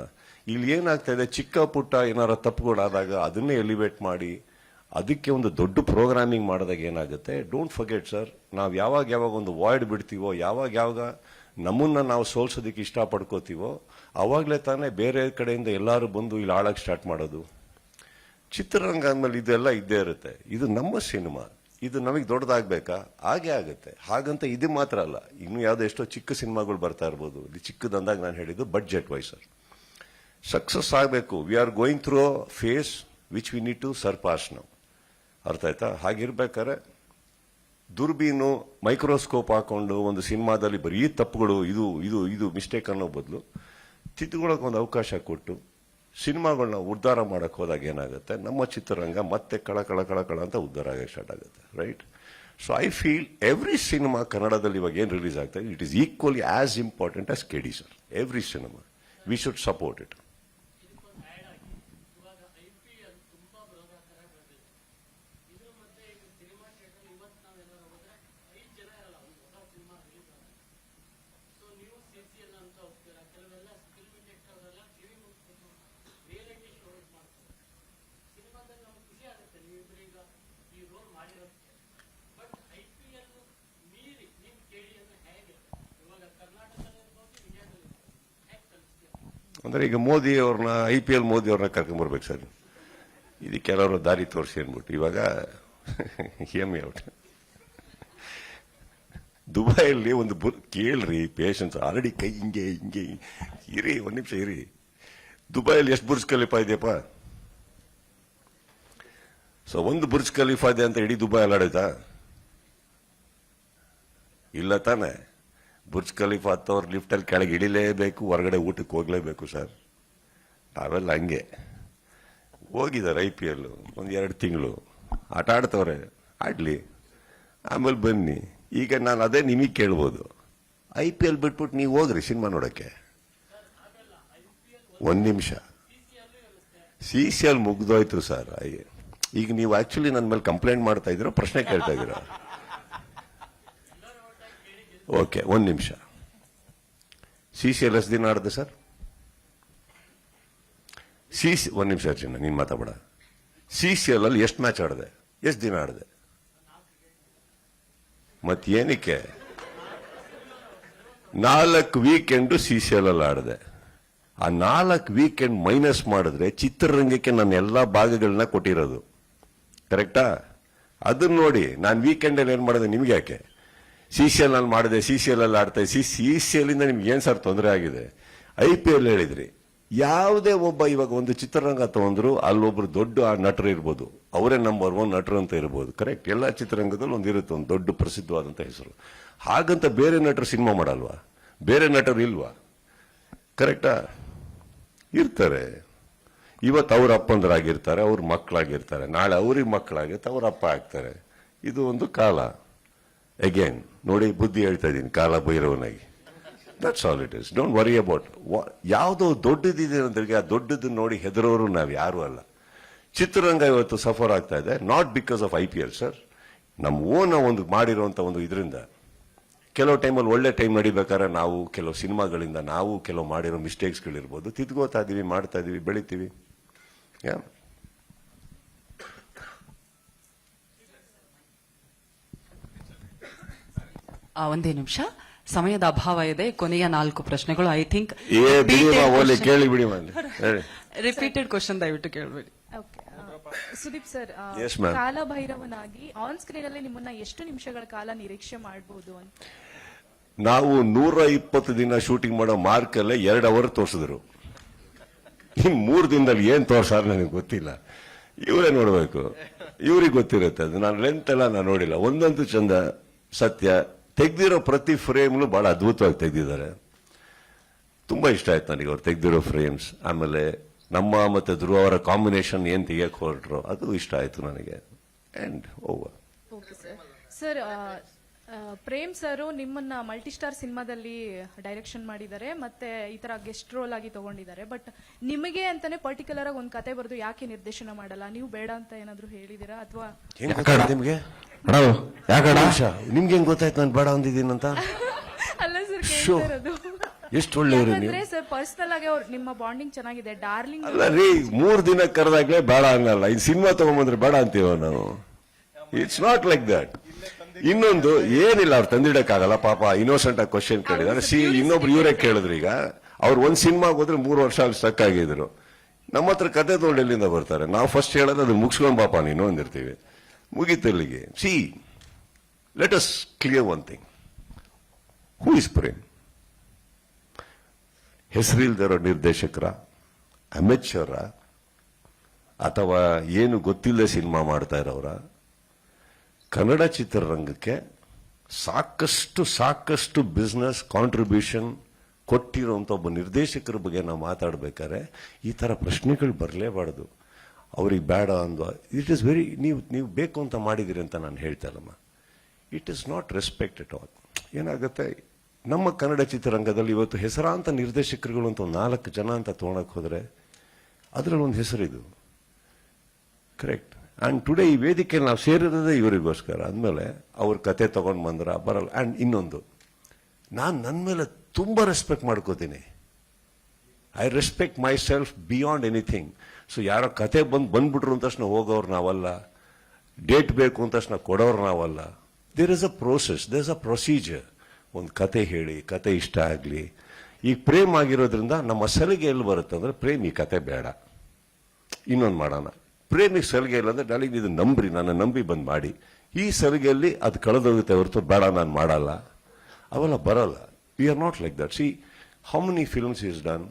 ಇಲ್ಲಿ ಏನಾಗ್ತಾ ಇದೆ, ಚಿಕ್ಕ ಪುಟ್ಟ ಏನಾರ ತಪ್ಪುಗಳಾದಾಗ ಅದನ್ನೇ ಎಲಿವೇಟ್ ಮಾಡಿ ಅದಕ್ಕೆ ಒಂದು ದೊಡ್ಡ ಪ್ರೋಗ್ರಾಮಿಂಗ್ ಮಾಡಿದಾಗ ಏನಾಗುತ್ತೆ, ಡೋಂಟ್ ಫರ್ಗೆಟ್ ಸರ್, ನಾವು ಯಾವಾಗ ಒಂದು ವಾಯ್ಡ್ ಬಿಡ್ತೀವೋ, ಯಾವಾಗ ನಮ್ಮನ್ನ ನಾವು ಸೋಲ್ಸೋದಕ್ಕೆ ಇಷ್ಟಪಡ್ಕೋತೀವೋ ಅವಾಗಲೇ ತಾನೇ ಬೇರೆ ಕಡೆಯಿಂದ ಎಲ್ಲರೂ ಬಂದು ಇಲ್ಲಿ ಆಳಕ್ಕೆ ಸ್ಟಾರ್ಟ್ ಮಾಡೋದು. ಚಿತ್ರರಂಗ ಅಂದ್ಮೇಲೆ ಇದೆಲ್ಲ ಇದ್ದೇ ಇರುತ್ತೆ. ಇದು ನಮ್ಮ ಸಿನಿಮಾ, ಇದು ನಮಗೆ ದೊಡ್ಡದಾಗಬೇಕಾ? ಹಾಗೆ ಆಗುತ್ತೆ. ಹಾಗಂತ ಇದು ಮಾತ್ರ ಅಲ್ಲ, ಇನ್ನು ಯಾವುದೋ ಎಷ್ಟೋ ಚಿಕ್ಕ ಸಿನಿಮಾಗಳು ಬರ್ತಾ ಇರ್ಬೋದು. ಇಲ್ಲಿ ಚಿಕ್ಕದಂದಾಗ ನಾನು ಹೇಳಿದ್ದು ಬಡ್ಜೆಟ್ ವೈಸ್ ಸರ್. ಸಕ್ಸಸ್ ಆಗಬೇಕು. We are going through a phase which we need to surpass ನಾವು. ಅರ್ಥ ಆಯ್ತಾ? ಹಾಗಿರ್ಬೇಕಾದ್ರೆ ದುರ್ಬೀನು ಮೈಕ್ರೋಸ್ಕೋಪ್ ಹಾಕೊಂಡು ಒಂದು ಸಿನಿಮಾದಲ್ಲಿ ಬರೀ ತಪ್ಪುಗಳು, ಇದು ಮಿಸ್ಟೇಕ್ ಅನ್ನೋ ಬದಲು ತಿದ್ದುಕೊಳ್ಳೋಕೆ ಒಂದು ಅವಕಾಶ ಕೊಟ್ಟು ಸಿನಿಮಾಗಳನ್ನ ಉದ್ಧಾರ ಮಾಡಕ್ ಹೋದಾಗ ಏನಾಗುತ್ತೆ, ನಮ್ಮ ಚಿತ್ರರಂಗ ಮತ್ತೆ ಕಳ ಕಳ ಕಳ ಕಳ ಅಂತ ಉದ್ಧಾರ ಆಗಕ್ಕೆ ಸ್ಟಾರ್ಟ್ ಆಗುತ್ತೆ, right? So I feel every cinema ಕನ್ನಡದಲ್ಲಿ ಇವಾಗ ಏನು ರಿಲೀಸ್ ಆಗ್ತಾ ಇದೆ, it is equally as important as KD sir. Every cinema we should support it. ಅಂದ್ರೆ ಈಗ ಮೋದಿ ಅವ್ರನ್ನ IPL ಮೋದಿ ಅವ್ರನ್ನ ಕರ್ಕೊಂಡ್ಬರ್ಬೇಕು ಸರ್, ಇದು ಕೆಲವರು ದಾರಿ ತೋರಿಸಿ ಅನ್ಬಿಟ್ಟು ಇವಾಗ ಹೆಮ್ಮೆ ಔಟ್. ದುಬೈಯಲ್ಲಿ ಒಂದು ಕೇಳ್ರಿ, ಪೇಷನ್ಸ್ ಆಲ್ರೆಡಿ ಕೈ ಹಿಂಗೆ ಹಿಂಗೆ ಇರಿ, ಒಂದ್ ನಿಮಿಷ ಇರಿ. ದುಬೈಯಲ್ಲಿ ಎಷ್ಟು ಬುರ್ಜ್ ಖಲೀಫಾ ಇದೆಯಪ್ಪ? ಸೊ ಒಂದು ಬುರ್ಜ್ ಖಲೀಫಾ ಇದೆ ಅಂತ ಇಡೀ ದುಬೈ ಅಲ್ಲಾಡೈತಾ? ಇಲ್ಲ ತಾನೆ. ಬುರ್ಜ್ ಖಲೀಫಾ ಹತ್ತವ್ರು ಲಿಫ್ಟಲ್ಲಿ ಕೆಳಗೆ ಇಳಿಲೇಬೇಕು, ಹೊರಗಡೆ ಊಟಕ್ಕೆ ಹೋಗ್ಲೇಬೇಕು ಸರ್. ನಾವೆಲ್ಲ ಹಂಗೆ ಹೋಗಿದ್ದಾರೆ IPL ಒಂದು 2 ತಿಂಗಳು ಆಟ ಆಡ್ತವ್ರೆ, ಆಡ್ಲಿ, ಆಮೇಲೆ ಬನ್ನಿ. ಈಗ ನಾನು ಅದೇ ನಿಮಗೆ ಕೇಳ್ಬೋದು, IPL ಬಿಟ್ಬಿಟ್ಟು ನೀವು ಹೋಗ್ರಿ ಸಿನಿಮಾ ನೋಡಕ್ಕೆ. ಒಂದ್ ನಿಮಿಷ, CCL ಮುಗ್ದೋಯ್ತು ಸರ್. ಈಗ ನೀವು ಆಕ್ಚುಲಿ ನನ್ನ ಮೇಲೆ ಕಂಪ್ಲೇಂಟ್ ಮಾಡ್ತಾ ಇದ್ದೀರಾ, ಪ್ರಶ್ನೆ ಕೇಳ್ತಾ ಇದ್ದೀರಾ? ಓಕೆ, ಒಂದ್ ನಿಮಿಷ. CCL ಎಷ್ಟು ದಿನ ಆಡಿದೆ ಸರ್? ಒಂದ್ ನಿಮಿಷ ಚಿನ್ನ, ನೀನ್ ಮಾತಾಡ. CCL ಅಲ್ಲಿ ಎಷ್ಟು ಮ್ಯಾಚ್ ಆಡಿದೆ, ಎಷ್ಟು ದಿನ ಆಡಿದೆ? ಮತ್ತೇನಕ್ಕೆ 4 ವೀಕೆಂಡ್ CCL ಅಲ್ಲಿ ಆಡಿದೆ. ಆ 4 ವೀಕೆಂಡ್ ಮೈನಸ್ ಮಾಡಿದ್ರೆ ಚಿತ್ರರಂಗಕ್ಕೆ ನನ್ನ ಎಲ್ಲಾ ಭಾಗಗಳನ್ನ ಕೊಟ್ಟಿರೋದು, ಕರೆಕ್ಟಾ? ಅದನ್ನ ನೋಡಿ. ನಾನು ವೀಕೆಂಡ್ ಅಲ್ಲಿ ಏನ್ ಮಾಡಿದೆ ನಿಮ್ಗೆ ಯಾಕೆ? CCL ನಲ್ಲಿ ಮಾಡಿದೆ, CCL ಅಲ್ಲಿ ಆಡ್ತಾ ಇದ್ದೆ. CCL ಇಂದ ನಿಮ್ಗೆ ಏನ್ ಸರ್ ತೊಂದರೆ ಆಗಿದೆ? IPL ಹೇಳಿದ್ರಿ. ಯಾವುದೇ ಒಬ್ಬ ಇವಾಗ ಒಂದು ಚಿತ್ರರಂಗ ತಗೊಂಡ್ರು ಅಲ್ಲೊಬ್ರು ದೊಡ್ಡ ನಟರು ಇರ್ಬೋದು, ಅವರೇ ನಂಬರ್ 1 ನಟರು ಅಂತ ಇರ್ಬೋದು, ಕರೆಕ್ಟ್? ಎಲ್ಲ ಚಿತ್ರರಂಗದಲ್ಲಿ ಒಂದಿರುತ್ತೆ ಒಂದು ದೊಡ್ಡ ಪ್ರಸಿದ್ಧವಾದಂತ ಹೆಸರು. ಹಾಗಂತ ಬೇರೆ ನಟರು ಸಿನಿಮಾ ಮಾಡಲ್ವಾ? ಬೇರೆ ನಟರು ಇಲ್ವಾ? ಕರೆಕ್ಟಾ? ಇರ್ತಾರೆ. ಇವತ್ತು ಅವ್ರ ಅಪ್ಪಂದ್ರಾಗಿರ್ತಾರೆ, ಅವ್ರ ಮಕ್ಕಳಾಗಿರ್ತಾರೆ, ನಾಳೆ ಅವ್ರಿಗೆ ಮಕ್ಕಳಾಗಿರ್ತಾರೆ, ಅವ್ರ ಅಪ್ಪ ಆಗ್ತಾರೆ. ಇದು ಒಂದು ಕಾಲ. ಅಗೇನ್ ನೋಡಿ, ಬುದ್ಧಿ ಹೇಳ್ತಾ ಇದ್ದೀನಿ, ಕಾಲ ಭೈರವನಾಗಿ. That's all it is. Don't worry about ಯಾವುದೋ ದೊಡ್ಡದಿದೆ ಅಂದ್ರೆ ಆ ದೊಡ್ಡದನ್ನ ನೋಡಿ ಹೆದರೋರು ನಾವು ಯಾರು ಅಲ್ಲ. ಚಿತ್ರರಂಗ ಇವತ್ತು ಸಫರ್ ಆಗ್ತಾ ಇದೆ, not because of IPL sir. ನಮ್ಮ ಓನ್ ಒಂದು ಮಾಡಿರುವಂತ ಒಂದು ಇದರಿಂದ ಕೆಲವು ಟೈಮಲ್ಲಿ ಒಳ್ಳೆ ಟೈಮ್ ನಡಿಬೇಕಾದ್ರೆ ನಾವು ಕೆಲವು ಸಿನಿಮಾಗಳಿಂದ ನಾವು ಕೆಲವು ಮಾಡಿರೋ ಮಿಸ್ಟೇಕ್ಸ್ಗಳಿರ್ಬೋದು, ತಿದ್ಕೋತಾ ಇದೀವಿ, ಮಾಡ್ತಾ ಇದೀವಿ, ಬೆಳಿತೀವಿ. ಒಂದೇ ನಿಮಿಷ, ಸಮಯದ ಅಭಾವ ಇದೆ. ಕೊನೆಯ 4 ಪ್ರಶ್ನೆಗಳು. ಐ ಥಿಂಕ್ ಕೇಳಿ ಬಿಡಿ, ರಿಪೀಟೆಡ್ ಕ್ವಶನ್ ದಯವಿಟ್ಟು ಕೇಳಬೇಡಿ. Sudeep sir, Yes, ma'am. ಕಾಲಭೈರವನಾಗಿ ಆನ್ ಸ್ಕ್ರೀನ್ ಅಲ್ಲಿ ನಿಮ್ಮನ್ನ ಎಷ್ಟು ನಿಮಿಷಗಳ ಕಾಲ ನಿರೀಕ್ಷೆ ಮಾಡಬಹುದು ಅಂತ? ನಾವು 120 ದಿನ ಶೂಟಿಂಗ್ ಮಾಡೋ ಮಾರ್ಕಲ್ಲೇ 2 ಅವರ್ ತೋರಿಸಿದ್ರು. ಇನ್ 3 ದಿನದಲ್ಲಿ ಏನ್ ತೋರ್ಸಾರ ನನಗೆ ಗೊತ್ತಿಲ್ಲ, ಇವರೇ ನೋಡ್ಬೇಕು, ಇವ್ರಿಗೆ ಗೊತ್ತಿರುತ್ತೆ. ಅದು ನಾನು ಲೆಂತ್ ಎಲ್ಲ ನಾನು ನೋಡಿಲ್ಲ. ಒಂದಂತೂ ಚಂದ, ಸತ್ಯ. ತೆಗ್ದಿರೋ ಪ್ರತಿ ಫ್ರೇಮ್ಲು ಬಹಳ ಅದ್ಭುತವಾಗಿ ತೆಗ್ದಿದ್ದಾರೆ. ತುಂಬಾ ಇಷ್ಟ ಆಯ್ತು ನನಗೆ ಅವ್ರು ತೆಗ್ದಿರೋ ಫ್ರೇಮ್ಸ್. ಆಮೇಲೆ ನಮ್ಮ ಮತ್ತೆ ಧ್ರುವ ಅವರ ಕಾಂಬಿನೇಷನ್ ಏನ್ ತೆಗಿಯಕ್ ಹೊರಟ್ರು ಅದು ಇಷ್ಟ ಆಯ್ತು ನನಗೆ. And over. Sir, Prem sir ನಿಮ್ಮನ್ನ ಮಲ್ಟಿ ಸ್ಟಾರ್ ಸಿನಿಮಾದಲ್ಲಿ ಡೈರೆಕ್ಷನ್ ಮಾಡಿದ್ದಾರೆ, ಮತ್ತೆ ಈ ತರ ಗೆಸ್ಟ್ ರೋಲ್ ಆಗಿ ತಗೊಂಡಿದ್ದಾರೆ. ಬಟ್ ನಿಮಗೆ ಅಂತಾನೆ ಪರ್ಟಿಕ್ಯುಲರ್ ಆಗಿ ಒಂದು ಕತೆ ಬರೆದು ಯಾಕೆ ನಿರ್ದೇಶನ ಮಾಡಲ್ಲ, ನೀವು ಬೇಡ ಅಂತ ಏನಾದ್ರು ಹೇಳಿದಿರಾ? ಅಥವಾ ನಿಮ್ಗೆ ನಿಮ್ಗೆ ಹೆಂಗ್ ಗೊತ್ತಾಯ್ತು ನಾನು ಬೇಡ ಅಂದಿದ್ದೀನಿ ಅಂತ? ಅಲ್ಲ ಸರ್, ಕೇಳ್ತಿರೋದು. ಎಷ್ಟು ಒಳ್ಳೆಯವರು ನೀವು. ಸರ್, ಪರ್ಸನಲ್ ಆಗಿ ನಿಮ್ಮ ಬಾಂಡಿಂಗ್ ಚೆನ್ನಾಗಿದೆ, ಡಾರ್ಲಿಂಗ್. ಅಲ್ಲ ರೀ, 3 ದಿನ ಕರೆದಾಗ್ಲೇ ಬೇಡ ಅನ್ನಲ್ಲ. ಇನ್ ಸಿನಿಮಾ ತಗೊಂಡ್ಬಂದ್ರೆ ಬೇಡ ಅಂತೀವ ನಾವು. It's not like that. ಇನ್ನೊಂದು ಏನಿಲ್ಲ, ಅವ್ರು ತಂದಿಡಕ್ಕಾಗಲ್ಲ ಪಾಪ. ಇನ್ನೋಸೆಂಟ್ ಆಗಿ ಕ್ವಶನ್ ಕೇಳಿದಾರೆ. ಇನ್ನೊಬ್ರು ಇವರೇ ಕೇಳಿದ್ರು. ಈಗ ಅವ್ರು ಒಂದ್ ಸಿನಿಮಾಗೆ ಹೋದ್ರೆ 3 ವರ್ಷ ಅಲ್ಲಿ ಸ್ಟಕ್ ಆಗಿದ್ರು. ನಮ್ಮ ಹತ್ರ ಕತೆ ತಗೊಂಡು ಎಲ್ಲಿಂದ ಬರ್ತಾರೆ? ನಾವು ಫಸ್ಟ್ ಹೇಳೋದು ಅದು ಮುಗಿಸ್ಕೊಂಡ್ ಪಾಪ ನೀನು ಅಂದಿರ್ತೀವಿ. ಮುಗಿತಲ್ಲಿಗೆ. Let us clear one thing. Who is Prem? ಹೆಸರಿಲ್ದಿರೋ ನಿರ್ದೇಶಕರ, ಅಮೆಚರ, ಅಥವಾ ಏನು ಗೊತ್ತಿಲ್ಲದೆ ಸಿನಿಮಾ ಮಾಡ್ತಾ ಇರೋರ? ಕನ್ನಡ ಚಿತ್ರರಂಗಕ್ಕೆ ಸಾಕಷ್ಟು ಬಿಸ್ನೆಸ್ ಕಾಂಟ್ರಿಬ್ಯೂಷನ್ ಕೊಟ್ಟಿರೋಂಥ ಒಬ್ಬ ನಿರ್ದೇಶಕರ ಬಗ್ಗೆ ನಾವು ಮಾತಾಡ್ಬೇಕಾದ್ರೆ ಈ ಥರ ಪ್ರಶ್ನೆಗಳು ಬರಲೇಬಾರ್ದು. ಅವ್ರಿಗೆ ಬೇಡ ಅಂದ ಇಟ್ ಇಸ್ ವೆರಿ ನೀವು ಬೇಕು ಅಂತ ಮಾಡಿದಿರಿ ಅಂತ ನಾನು ಹೇಳ್ತಾ ಇಲ್ಲಮ್ಮ. It is not respect at all. ಏನಾಗುತ್ತೆ, ನಮ್ಮ ಕನ್ನಡ ಚಿತ್ರರಂಗದಲ್ಲಿ ಇವತ್ತು ಹೆಸರಾಂತ ನಿರ್ದೇಶಕರುಗಳು ಅಂತ 4 ಜನ ಅಂತ ತೊಗೊಳಕ್ ಹೋದ್ರೆ ಅದರಲ್ಲಿ ಒಂದು ಹೆಸರಿದು. ಕರೆಕ್ಟ್. ಆ್ಯಂಡ್ ಟುಡೇ ಈ ವೇದಿಕೆ ನಾವು ಸೇರಿರೋದೇ ಇವರಿಗೋಸ್ಕರ. ಅಂದಮೇಲೆ ಅವ್ರ ಕತೆ ತಗೊಂಡು ಬಂದ್ರ ಬರಲ್ಲ. ಆ್ಯಂಡ್ ಇನ್ನೊಂದು, ನಾನು ನನ್ನ ಮೇಲೆ ತುಂಬ ರೆಸ್ಪೆಕ್ಟ್ ಮಾಡ್ಕೋತೀನಿ. I respect my self beyond anything. So ಯಾರೋ ಕತೆ ಬಂದ್ಬಿಟ್ರು ಅಂತ ತಕ್ಷಣ ಹೋಗೋರು ನಾವಲ್ಲ, ಡೇಟ್ ಬೇಕು ಅಂತ ತಕ್ಷಣ ಕೊಡೋರು ನಾವಲ್ಲ. There is a process, there is a procedure. ಒಂದು ಕತೆ ಹೇಳಿ, ಕತೆ ಇಷ್ಟ ಆಗಲಿ. ಈಗ ಪ್ರೇಮ್ ಆಗಿರೋದ್ರಿಂದ ನಮ್ಮ ಸಲಿಗೆ ಎಲ್ಲಿ ಬರುತ್ತೆ ಅಂದ್ರೆ, ಪ್ರೇಮ್ ಈ ಕತೆ ಬೇಡ, ಇನ್ನೊಂದು ಮಾಡೋಣ. ಪ್ರೇಮಿಗೆ ಸಲಿಗೆ ಇಲ್ಲ ಅಂದ್ರೆ ನಾಳೆ ಇದು ನಂಬ್ರಿ, ನನ್ನ ನಂಬಿ ಬಂದು ಮಾಡಿ. ಈ ಸಲಿಗೆಯಲ್ಲಿ ಅದು ಕಳೆದೋಗುತ್ತೆ ಹೊರತು ಬೇಡ ನಾನು ಮಾಡಲ್ಲ, ಅವೆಲ್ಲ ಬರಲ್ಲ. We are not like that. See how many films is done,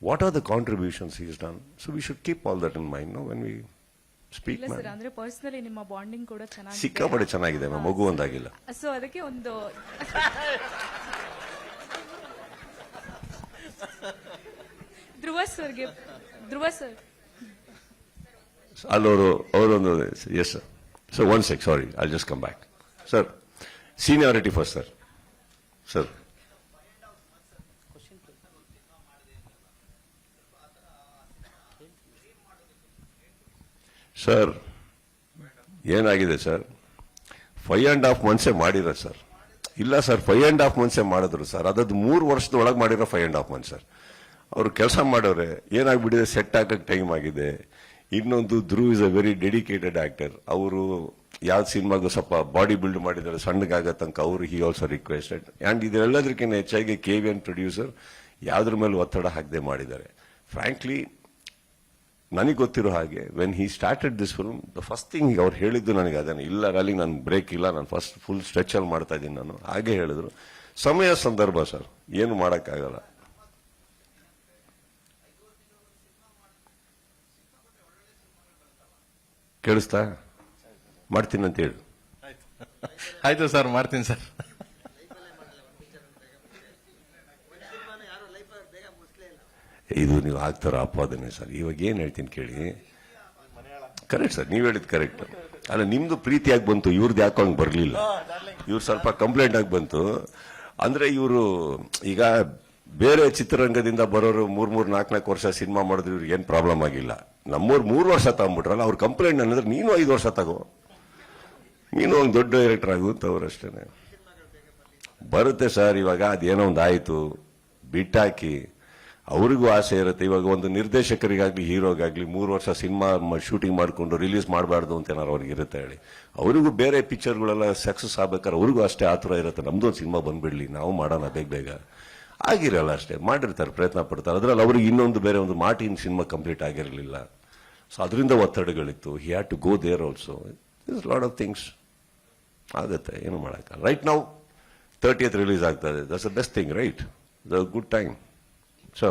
what are the contributions is done. So we should keep all that in mind no when we speak. ಇಲ್ಲ ಸರ್, ಅಂದ್ರೆ ಪರ್ಸನಲಿ ನಿಮ್ಮ bonding ಕೂಡ ಚೆನ್ನಾಗಿದೆ, ಸಿಕ್ಕಾಪಟ್ಟೆ ಚೆನ್ನಾಗಿದೆ, ಮಗು ಒಂದಾಗಿಲ್ಲ. ಸೊ ಅದಕ್ಕೆ ಒಂದು ಧ್ರುವ ಸರ್ ಅವರೊಂದು yes sir. So 1 sec, sorry, I just come back. Sir, seniority first sir. Sir sir ಏನಾಗಿದೆ ಸರ್, 5.5 months ಮಾಡಿರೋ ಸರ್. ಇಲ್ಲ ಸರ್, 5.5 months ಮಾಡಿದ್ರು ಸರ್. ಅದದ್ದು 3 ವರ್ಷದೊಳಗೆ ಮಾಡಿರೋ 5.5 months ಸರ್. ಅವರು ಕೆಲಸ ಮಾಡೋರೆ. ಏನಾಗ್ಬಿಟ್ಟಿದೆ, ಸೆಟ್ ಹಾಕಕ್ಕೆ ಟೈಮ್ ಆಗಿದೆ. ಇನ್ನೊಂದು, Dhruv is a very dedicated actor. ಅವರು ಯಾವ್ದು ಸಿನಿಮಾಗೂ ಸ್ವಲ್ಪ ಬಾಡಿ ಬಿಲ್ಡ್ ಮಾಡಿದ್ದಾರೆ, ಸಣ್ಣಗಾಗ ತನಕ ಅವರು ಹಿ ಆಲ್ಸೋ ರಿಕ್ವೆಸ್ಟೆಡ್. ಆ್ಯಂಡ್ ಇದೆಲ್ಲದಕ್ಕಿಂತ ಹೆಚ್ಚಾಗಿ KVN ಪ್ರೊಡ್ಯೂಸರ್ ಯಾವ್ದ್ರ ಮೇಲೆ ಒತ್ತಡ ಹಾಕದೆ ಮಾಡಿದ್ದಾರೆ. ಫ್ರಾಂಕ್ಲಿ ನನಗೆ ಗೊತ್ತಿರೋ ಹಾಗೆ when he started this film, the first thing ಅವ್ರು ಹೇಳಿದ್ದು ನನಗೆ ಅದೇನೆ, ಇಲ್ಲ ಅಲ್ಲಿ ನಾನು ಬ್ರೇಕ್ ಇಲ್ಲ, ನಾನು ಫಸ್ಟ್ ಫುಲ್ ಸ್ಟ್ರೆಚಲ್ಲಿ ಮಾಡ್ತಾ ಇದ್ದೀನಿ ನಾನು. ಹಾಗೆ ಹೇಳಿದ್ರು. ಸಮಯ ಸಂದರ್ಭ ಸರ್, ಏನು ಮಾಡೋಕ್ಕಾಗಲ್ಲ. ಕೇಳಿಸ್ತಾ? ಮಾಡ್ತೀನಿ ಅಂತ ಹೇಳಿ. ಆಯ್ತು ಸರ್, ಮಾಡ್ತೀನಿ ಸರ್. ಇದು ನೀವು ಆಗ್ತಾರ ಆಪಾದನೆ ಸರ್. ಇವಾಗ ಏನ್ ಹೇಳ್ತೀನಿ ಕೇಳಿ. ಕರೆಕ್ಟ್ ಸರ್, ನೀವು ಹೇಳಿದ್ ಕರೆಕ್ಟ್. ಅಲ್ಲ, ನಿಮ್ದು ಪ್ರೀತಿಯಾಗಿ ಬಂತು, ಇವ್ರದ್ದು ಯಾಕೋ ಹಂಗೆ ಬರಲಿಲ್ಲ. ಇವ್ರು ಸ್ವಲ್ಪ ಕಂಪ್ಲೇಂಟ್ ಆಗಿ ಬಂತು. ಅಂದ್ರೆ ಇವರು ಈಗ ಬೇರೆ ಚಿತ್ರರಂಗದಿಂದ ಬರೋರು 3-4 ವರ್ಷ ಸಿನಿಮಾ ಮಾಡಿದ್ರು ಇವ್ರಿಗೆ ಏನ್ ಪ್ರಾಬ್ಲಮ್ ಆಗಿಲ್ಲ. ನಮ್ಮವ್ರು 3 ವರ್ಷ ತಗೊಂಡ್ಬಿಟ್ರಲ್ಲ, ಅವ್ರ ಕಂಪ್ಲೇಂಟ್ ಅಂದ್ರೆ ನೀನು 5 ವರ್ಷ ತಗೋ, ನೀನು ಒಂದು ದೊಡ್ಡ ಡೈರೆಕ್ಟರ್ ಆಗು ಅಂತ ಅವ್ರಷ್ಟೇನೆ. ಬರುತ್ತೆ ಸರ್. ಇವಾಗ ಅದೇನೋ ಒಂದು ಆಯ್ತು, ಬಿಟ್ಟಾಕಿ. ಅವ್ರಿಗೂ ಆಸೆ ಇರುತ್ತೆ. ಇವಾಗ ಒಂದು ನಿರ್ದೇಶಕರಿಗಾಗ್ಲಿ ಹೀರೋಗಾಗ್ಲಿ 3 ವರ್ಷ ಸಿನಿಮಾ ಶೂಟಿಂಗ್ ಮಾಡಿಕೊಂಡು ರಿಲೀಸ್ ಮಾಡಬಾರ್ದು ಅಂತ ಏನಾರು ಅವ್ರಿಗೆ ಇರುತ್ತೆ ಹೇಳಿ. ಅವರಿಗೂ ಬೇರೆ ಪಿಕ್ಚರ್ಗಳೆಲ್ಲ ಸಕ್ಸಸ್ ಆಗ್ಬೇಕಾದ್ರೆ ಅವ್ರಿಗೂ ಅಷ್ಟೇ ಆತುರ ಇರುತ್ತೆ, ನಮ್ದೊಂದು ಸಿನಿಮಾ ಬಂದ್ಬಿಡ್ಲಿ, ನಾವು ಮಾಡೋಣ ಬೇಗ. ಆಗಿರಲ್ಲ ಅಷ್ಟೇ, ಮಾಡಿರ್ತಾರೆ, ಪ್ರಯತ್ನ ಪಡ್ತಾರೆ. ಅದ್ರಲ್ಲಿ ಅವ್ರಿಗೆ ಇನ್ನೊಂದು ಬೇರೆ ಒಂದು ಮಾರ್ಟಿನ್ ಸಿನಿಮಾ ಕಂಪ್ಲೀಟ್ ಆಗಿರಲಿಲ್ಲ. ಸೊ ಅದರಿಂದ ಒತ್ತಡಗಳಿತ್ತು. He had to go there also. This lot of things ಆಗುತ್ತೆ, ಏನು ಮಾಡೋಕ್ಕಲ್ಲ. ರೈಟ್ ನಾವು 30th ರಿಲೀಸ್ ಆಗ್ತದೆ. That's the best thing, right? The good time. So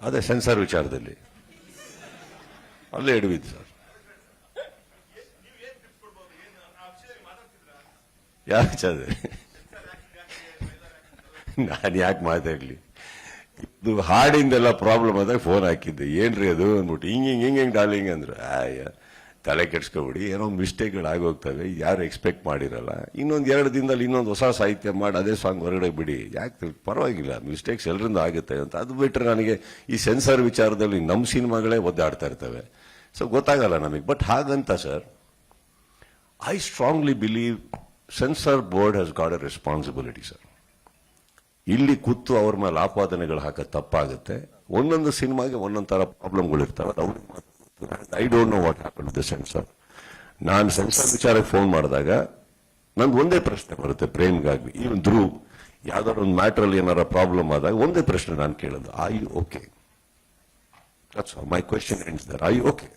ಅದೇ ಸೆನ್ಸಾರ್ ವಿಚಾರದಲ್ಲಿ ಅಲ್ಲೇ ಎಡವಿದ್ದು ಸರ್. ಯಾವ ವಿಚಾರದಲ್ಲಿ ನಾನು ಯಾಕೆ ಮಾತಾಡ್ಲಿ? ಇದು ಹಾಡಿಂದೆಲ್ಲ ಪ್ರಾಬ್ಲಮ್ ಆದಾಗ ಫೋನ್ ಹಾಕಿದ್ದೆ, ಏನ್ರಿ ಅದು ಅಂದ್ಬಿಟ್ಟು ಹಿಂಗೆ ಡಾರ್ಲಿಂಗ್ ಅಂದ್ರು. ತಲೆ ಕೆಡ್ಸ್ಕೊಬಿಡಿ, ಏನೋ ಮಿಸ್ಟೇಕ್ಗಳು ಆಗೋಗ್ತವೆ, ಯಾರು ಎಕ್ಸ್ಪೆಕ್ಟ್ ಮಾಡಿರಲ್ಲ. ಇನ್ನೊಂದು 2 ದಿನದಲ್ಲಿ ಇನ್ನೊಂದು ಹೊಸ ಸಾಹಿತ್ಯ ಮಾಡಿ ಅದೇ ಸಾಂಗ್ ಹೊರಗಡೆ ಬಿಡಿ, ಯಾಕೆ ಪರವಾಗಿಲ್ಲ, ಮಿಸ್ಟೇಕ್ಸ್ ಎಲ್ಲರಿಂದ ಆಗುತ್ತೆ ಅಂತ. ಅದು ಬಿಟ್ಟರೆ ನನಗೆ ಈ ಸೆನ್ಸಾರ್ ವಿಚಾರದಲ್ಲಿ ನಮ್ಮ ಸಿನಿಮಾಗಳೇ ಒದ್ದಾಡ್ತಾ ಇರ್ತವೆ. ಸೊ ಗೊತ್ತಾಗಲ್ಲ ನಮಗೆ. ಬಟ್ ಹಾಗಂತ sir, I strongly believe censor board has got a responsibility sir. ಇಲ್ಲಿ ಕೂತು ಅವ್ರ ಮೇಲೆ ಆಪಾದನೆಗಳು ಹಾಕೋದು ತಪ್ಪಾಗುತ್ತೆ. ಒಂದೊಂದು ಸಿನಿಮಾಗೆ ಒಂದೊಂದು ತರ ಪ್ರಾಬ್ಲಮ್ಗಳಿರ್ತಾವೆ. I don't know what happen to the censor. ನಾನು ಸೆನ್ಸಾರ್ ವಿಚಾರಕ್ಕೆ ಫೋನ್ ಮಾಡಿದಾಗ ನಂದು ಒಂದೇ ಪ್ರಶ್ನೆ ಬರುತ್ತೆ, ಪ್ರೇಮ್ಗಾಗ್ಲಿ ಈವನ್ ಧ್ರುವ್ ಯಾವ್ದಾದ್ರು ಒಂದು ಮ್ಯಾಟ್ರಲ್ಲಿ ಏನಾರ ಪ್ರಾಬ್ಲಮ್ ಆದಾಗ ಒಂದೇ ಪ್ರಶ್ನೆ ನಾನು ಕೇಳೋದು, are you okay? That's my question ends there, are you okay?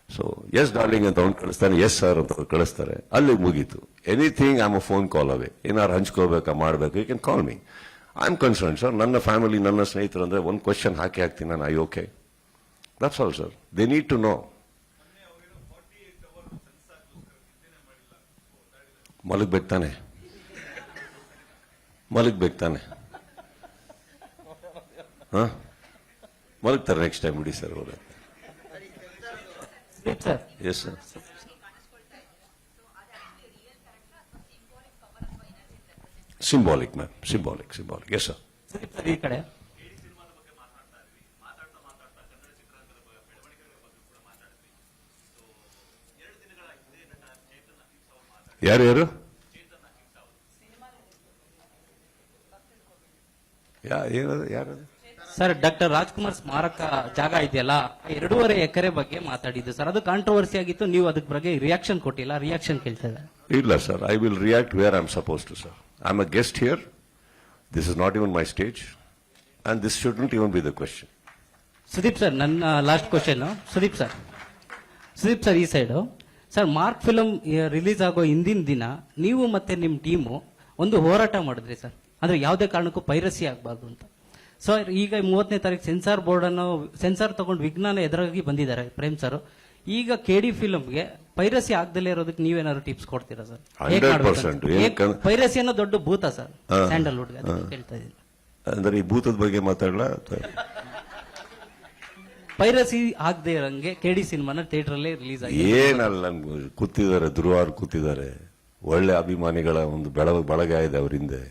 So yes darling ಅಂತ ಅವ್ನು ಕಳಿಸ್ತಾನೆ, ಎಸ್ ಸರ್ ಅಂತ ಅವ್ರು ಕಳಿಸ್ತಾರೆ, ಅಲ್ಲಿ ಮುಗೀತು. Anything I am a phone call away. ಏನಾರು ಹಂಚ್ಕೋಬೇಕಾ ಮಾಡಬೇಕು, you can call me. I am concern sir. ನನ್ನ ಫ್ಯಾಮಿಲಿ, ನನ್ನ ಸ್ನೇಹಿತರು ಅಂದ್ರೆ ಒಂದು ಕ್ವಶನ್ ಹಾಕ್ತೀನಿ ನಾನು, I okay, that's all sir. They need to know. ಮಲಗ್ಬೇಕು ತಾನೆ ಹಾ, ಮಲಗ್ತಾರೆ ನೆಕ್ಸ್ಟ್ ಟೈಮ್ ಬಿಡಿ ಸರ್ ಅವರು. Yes sir. Symbolic ma'am, symbolic. Yes sir. ಈ ಕಡೆ ಯಾರು ಯಾರು ಸರ್, ಡಾಕ್ಟರ್ ರಾಜ್ಕುಮಾರ್ ಸ್ಮಾರಕ ಜಾಗ ಇದೆಯಲ್ಲ, 2.5 ಎಕರೆ ಬಗ್ಗೆ ಮಾತಾಡಿದ್ದು ಸರ್. ಅದು ಕಾಂಟ್ರವರ್ಸಿ ಆಗಿತ್ತು, ನೀವು ಅದಕ್ಕೆ ಬಗ್ಗೆ ರಿಯಾಕ್ಷನ್ ಕೊಟ್ಟಿಲ್ಲ. ರಿಯಾಕ್ಷನ್ ಕೇಳ್ತಾ ಇದ್ದಾರೆ. ಇಲ್ಲ sir, I will react where I am suppose to sir. I am a guest here. This is not even my stage and this shouldn't even be the question. Sudeep sir, ನನ್ನ last question. Sudeep sir ಈ side sir, Mark film release ಆಗೋ ಹಿಂದಿನ ದಿನ ನೀವು ಮತ್ತೆ ನಿಮ್ಮ team ಒಂದು ಹೋರಾಟ ಮಾಡಿದ್ರಿ ಸರ್. ಅಂದ್ರೆ ಯಾವುದೇ ಕಾರಣಕ್ಕೂ ಪೈರಸಿ ಆಗಬಾರ್ದು ಅಂತ. ಸೊ ಈಗ 30ನೇ ತಾರೀಕು ಸೆನ್ಸಾರ್ ಬೋರ್ಡ್ ಅನ್ನು ಸೆನ್ಸಾರ್ ತಗೊಂಡು ವಿಜ್ಞಾನ ಎದುರಾಗಿ ಬಂದಿದ್ದಾರೆ ಪ್ರೇಮ್ ಸರ್. ಈಗ KD ಫಿಲಂಗೆ ಪೈರಸಿ ಆಗದಲ್ಲೇ ಇರೋದಕ್ಕೆ ನೀವೇನಾದ್ರು ಟಿಪ್ಸ್ ಕೊಡ್ತೀರಾ ಸರ್? 100%. ಪೈರಸಿ ಅನ್ನೋ ದೊಡ್ಡ ಭೂತ ಸರ್ ಸ್ಯಾಂಡಲ್ವುಡ್ ಹೇಳ್ತಾ ಇದ್ದೀನಿ. ಅಂದ್ರೆ ಈ ಭೂತದ ಬಗ್ಗೆ ಮಾತಾಡಲ್ಲ. ಪೈರಸಿ ಆಗದೆ ಇರಂಗೆ KD ಸಿನಿಮಾನ ಥಿಯೇಟರ್ ಅಲ್ಲೇ ರಿಲೀಸ್ ಆಗಿದೆ. ಏನಲ್ಲ, ಕೂತಿದ್ದಾರೆ, ಧ್ರುವಾರ್ ಕೂತಿದ್ದಾರೆ, ಒಳ್ಳೆ ಅಭಿಮಾನಿಗಳ ಒಂದು ಬಳಗ ಇದೆ ಅವ್ರ ಹಿಂದೆ,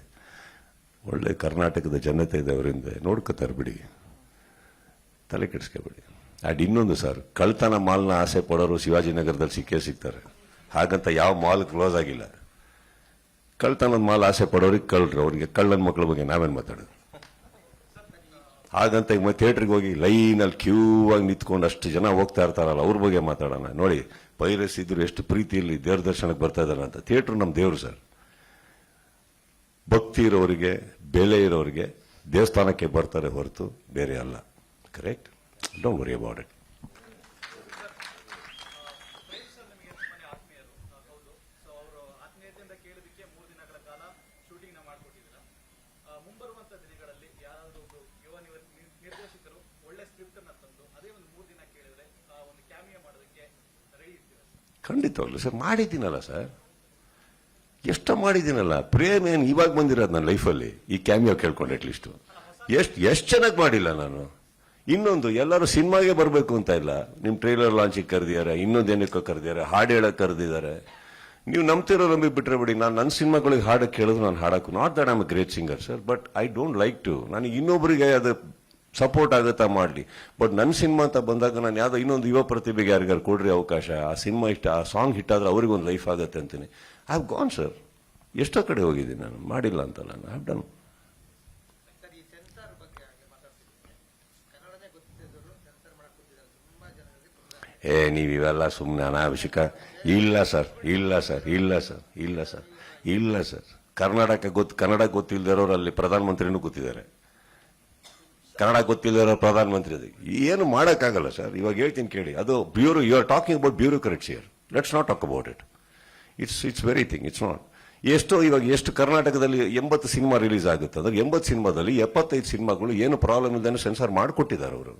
ಒಳ್ಳೆ ಕರ್ನಾಟಕದ ಜನತೆ ಇದೆ ಅವ್ರ ಹಿಂದೆ, ನೋಡ್ಕೋತಾರೆ ಬಿಡಿ, ತಲೆ ಕೆಡಿಸ್ಕೋಬೇಡಿ. ಅಂಡ್ ಇನ್ನೊಂದು ಸರ್, ಕಳ್ತನ ಮಾಲ್ನ ಆಸೆ ಪಡೋರು ಶಿವಾಜಿನಗರದಲ್ಲಿ ಸಿಗ್ತಾರೆ. ಹಾಗಂತ ಯಾವ ಮಾಲ್ ಕ್ಲೋಸ್ ಆಗಿಲ್ಲ. ಕಳ್ತನದ ಮಾಲ್ ಆಸೆ ಪಡೋರಿಗೆ ಕಳ್ರು, ಅವ್ರಿಗೆ ಕಳ್ಳನ ಮಕ್ಕಳ ಬಗ್ಗೆ ನಾವೇನ್ ಮಾತಾಡೋದು? ಹಾಗಂತ ಈಗ ಥಿಯೇಟರ್ಗೆ ಹೋಗಿ ಲೈನಲ್ಲಿ ಕ್ಯೂ ಆಗಿ ನಿಂತ್ಕೊಂಡು ಅಷ್ಟು ಜನ ಹೋಗ್ತಾ ಇರ್ತಾರಲ್ಲ, ಅವ್ರ ಬಗ್ಗೆ ಮಾತಾಡೋಣ. ನೋಡಿ, ಪೈರಸ್ ಇದ್ರು ಎಷ್ಟು ಪ್ರೀತಿಯಲ್ಲಿ ದೇವ್ರ ದರ್ಶನಕ್ಕೆ ಬರ್ತಾ ಇದಾರೆ ಅಂತ. ಥಿಯೇಟರ್ ನಮ್ಮ ದೇವ್ರು ಸರ್. ಭಕ್ತಿ ಇರೋರಿಗೆ, ಬೆಲೆ ಇರೋರಿಗೆ ದೇವಸ್ಥಾನಕ್ಕೆ ಬರ್ತಾರೆ ಹೊರತು ಬೇರೆ ಅಲ್ಲ. Correct? Don't worry about it. ಖಂಡಿತವಾಗ್ಲು ಸರ್, ಮಾಡಿದ್ದೀನಲ್ಲ ಸರ್, ಎಷ್ಟು ಮಾಡಿದ್ದೀನಲ್ಲ. ಪ್ರೇಮ್ ಏನು ಇವಾಗ ಬಂದಿರೋದು ನನ್ನ ಲೈಫಲ್ಲಿ, ಈ ಕ್ಯಾಮಿಯೋ ಕೇಳ್ಕೊಂಡು ಅಟ್ಲೀಸ್ಟ್ ಎಷ್ಟು ಚೆನ್ನಾಗಿ ಮಾಡಿಲ್ಲ ನಾನು. ಇನ್ನೊಂದು, ಎಲ್ಲರೂ ಸಿನಿಮಾಗೆ ಬರಬೇಕು ಅಂತ ಇಲ್ಲ. ನಿಮ್ ಟ್ರೈಲರ್ ಲಾಂಚಿಗೆ ಕರೆದಿದ್ದಾರೆ, ಇನ್ನೊಂದೇನಕ್ಕೋ ಕರೆದಿದ್ದಾರೆ, ಹಾಡು ಹೇಳಕ್ ಕರೆದಿದ್ದಾರೆ. ನೀವು ನಂಬ್ತಿರೋ ನಂಬಿ ಬಿಟ್ರೆ ಬಿಡಿ. ನಾನು ನನ್ನ ಸಿನಿಮಾಗಳಿಗೆ ಹಾಡು ಕೇಳಿದ್ರು ನಾನು ಹಾಡಕ್ಕೂ, not that I am a great singer sir, but I don't like to. ನನಗೆ ಇನ್ನೊಬ್ಬರಿಗೆ ಅದು ಸಪೋರ್ಟ್ ಆಗುತ್ತಾ ಮಾಡಲಿ. ಬಟ್ ನನ್ನ ಸಿನಿಮಾ ಅಂತ ಬಂದಾಗ ನಾನು ಯಾವುದೋ ಇನ್ನೊಂದು ಯುವ ಪ್ರತಿಭೆಗೆ ಯಾರಿಗಾರು ಕೊಡ್ರಿ ಅವಕಾಶ, ಆ ಸಿನಿಮಾ ಇಷ್ಟ, ಆ ಸಾಂಗ್ ಹಿಟ್ ಆದ್ರೆ ಅವ್ರಿಗೆ ಒಂದು ಲೈಫ್ ಆಗುತ್ತೆ ಅಂತೀನಿ. I have gone sir. ಎಷ್ಟೋ ಕಡೆ ಹೋಗಿದ್ದೀನಿ ನಾನು, ಮಾಡಿಲ್ಲ ಅಂತಲ್ಲ, ಐ ಹ್ಯಾವ್ ಡನ್. ನೀವು ಇವೆಲ್ಲ ಸುಮ್ಮನೆ ಅನಾವಶ್ಯಕ. ಇಲ್ಲ ಸರ್, ಇಲ್ಲ ಸರ್, ಇಲ್ಲ ಸರ್, ಇಲ್ಲ ಸರ್, ಇಲ್ಲ ಸರ್. ಕನ್ನಡ ಗೊತ್ತಿಲ್ಲದಿರೋರು ಅಲ್ಲಿ ಪ್ರಧಾನಮಂತ್ರಿನೂ ಗೊತ್ತಿದ್ದಾರೆ. ಕನ್ನಡ ಗೊತ್ತಿಲ್ಲದಿರೋ ಪ್ರಧಾನಮಂತ್ರಿ ಏನು ಮಾಡೋಕ್ಕಾಗಲ್ಲ ಸರ್. ಇವಾಗ ಹೇಳ್ತೀನಿ ಕೇಳಿ, ಅದು bureau, you are talking about bureaucrats here. Let's not talk about it. It's very thing, it's not. ಇವಾಗ ಎಷ್ಟು ಕರ್ನಾಟಕದಲ್ಲಿ 80 ಸಿನಿಮಾ ರಿಲೀಸ್ ಆಗುತ್ತೆ ಅಂದ್ರೆ 80 ಸಿನಿಮಾದಲ್ಲಿ 75 ಸಿನಿಮಾಗಳು ಏನು ಪ್ರಾಬ್ಲಮ್ ಇಲ್ಲದೆ ಸೆನ್ಸಾರ್ ಮಾಡಿಕೊಟ್ಟಿದ್ದಾರೆ ಅವರು.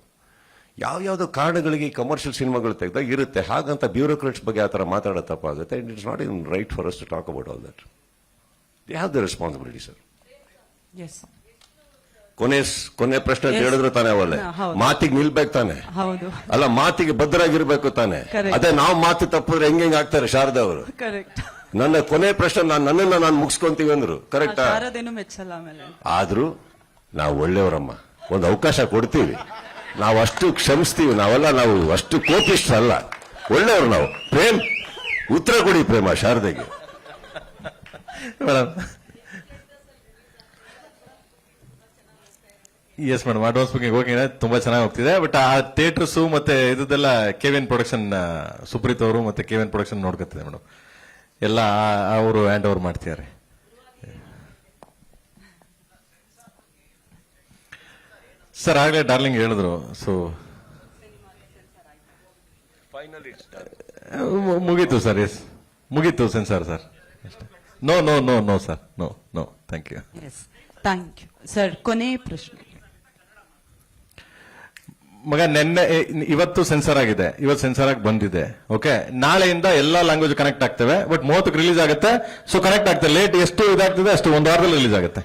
ಯಾವ್ಯಾವ್ದೋ ಕಾರಣಗಳಿಗೆ ಕಮರ್ಷಿಯಲ್ ಸಿನಿಮಾಗಳು ತೆಗೆದಾಗ ಇರುತ್ತೆ. ಹಾಗಂತ ಬ್ಯೂರೋಕ್ರೇಟ್ಸ್ ಬಗ್ಗೆ ಆ ಥರ ಮಾತಾಡೋ ತಪ್ಪಾಗುತ್ತೆ. And it's not in right for us to talk about all that. They have the responsibility sir. ಕೊನೆ ಪ್ರಶ್ನೆ ಕೇಳಿದ್ರು ತಾನೆ, ಅವಲ್ಲೇ ಮಾತಿಗೆ ನಿಲ್ಬೇಕು ತಾನೆ, ಅಲ್ಲ ಮಾತಿಗೆ ಭದ್ರಾಗಿರ್ಬೇಕು ತಾನೆ. ಅದೇ ನಾವು ಮಾತು ತಪ್ಪಿದ್ರೆ ಹೆಂಗ್ ಆಗ್ತಾರೆ ಶಾರದಾ ಅವರು. ನನ್ನ ಕೊನೆ ಪ್ರಶ್ನೆ ನನ್ನನ್ನ ನಾನು ಮುಗಿಸ್ಕೊಂತೀವಿ ಅಂದ್ರು. ಕರೆಕ್ಟಾ? ಆದ್ರೂ ನಾವು ಒಳ್ಳೆಯವರಮ್ಮ, ಒಂದು ಅವಕಾಶ ಕೊಡ್ತೀವಿ. ನಾವು ಅಷ್ಟು ಕ್ಷಮಿಸ್ತೀವಿ. ನಾವು ಅಷ್ಟು ಕೋಪಿಷ್ಟಲ್ಲ, ಒಳ್ಳೆಯವರು ನಾವು. ಪ್ರೇಮ್, ಉತ್ತರ ಕೊಡಿ ಪ್ರೇಮ ಶಾರದೆಗೆ. Yes madam, advance booking okay, ತುಂಬಾ ಚೆನ್ನಾಗಿ ಹೋಗ್ತಿದೆ. ಬಟ್ ಆ ಥಿಯೇಟರ್ಸ್ ಮತ್ತೆ ಇದೆಲ್ಲ KVN ಪ್ರೊಡಕ್ಷನ್, ಸುಪ್ರೀತ್ ಅವರು ಮತ್ತೆ KVN ಪ್ರೊಡಕ್ಷನ್ ನೋಡ್ಕೊತಿದೆ ಮೇಡಮ್. ಎಲ್ಲ ಅವರು ಹ್ಯಾಂಡ್ ಓವರ್ ಮಾಡ್ತಿದ್ದಾರೆ. ಸರ್ ಆಗ್ಲೇ ಡಾರ್ಲಿಂಗ್ ಹೇಳಿದ್ರು. ಸೊ ಮುಗೀತು ಸರ್. ಎಸ್, ಮುಗೀತು censor sir. No no no no sir, no no, thank you. Thank you sir. ಕೊನೆ ಪ್ರಶ್ನೆ. ಮಗ ನಿನ್ನೆ ಇವತ್ತು ಸೆನ್ಸರ್ ಆಗಿದೆ, ಇವತ್ತು ಸೆನ್ಸರ್ ಆಗಿ ಬಂದಿದೆ. ಓಕೆ, ನಾಳೆಯಿಂದ ಎಲ್ಲಾ ಲ್ಯಾಂಗ್ವೇಜ್ ಕನೆಕ್ಟ್ ಆಗ್ತವೆ. ಬಟ್ 30ಕ್ಕೆ ರಿಲೀಸ್ ಆಗುತ್ತೆ. ಸೊ ಕನೆಕ್ಟ್ ಆಗ್ತದೆ. ಲೇಟ್ ಎಷ್ಟು ಇದಾಗ್ತದೆ ಅಷ್ಟು ಒಂದು ವಾರದಲ್ಲಿ ರಿಲೀಸ್ ಆಗುತ್ತೆ.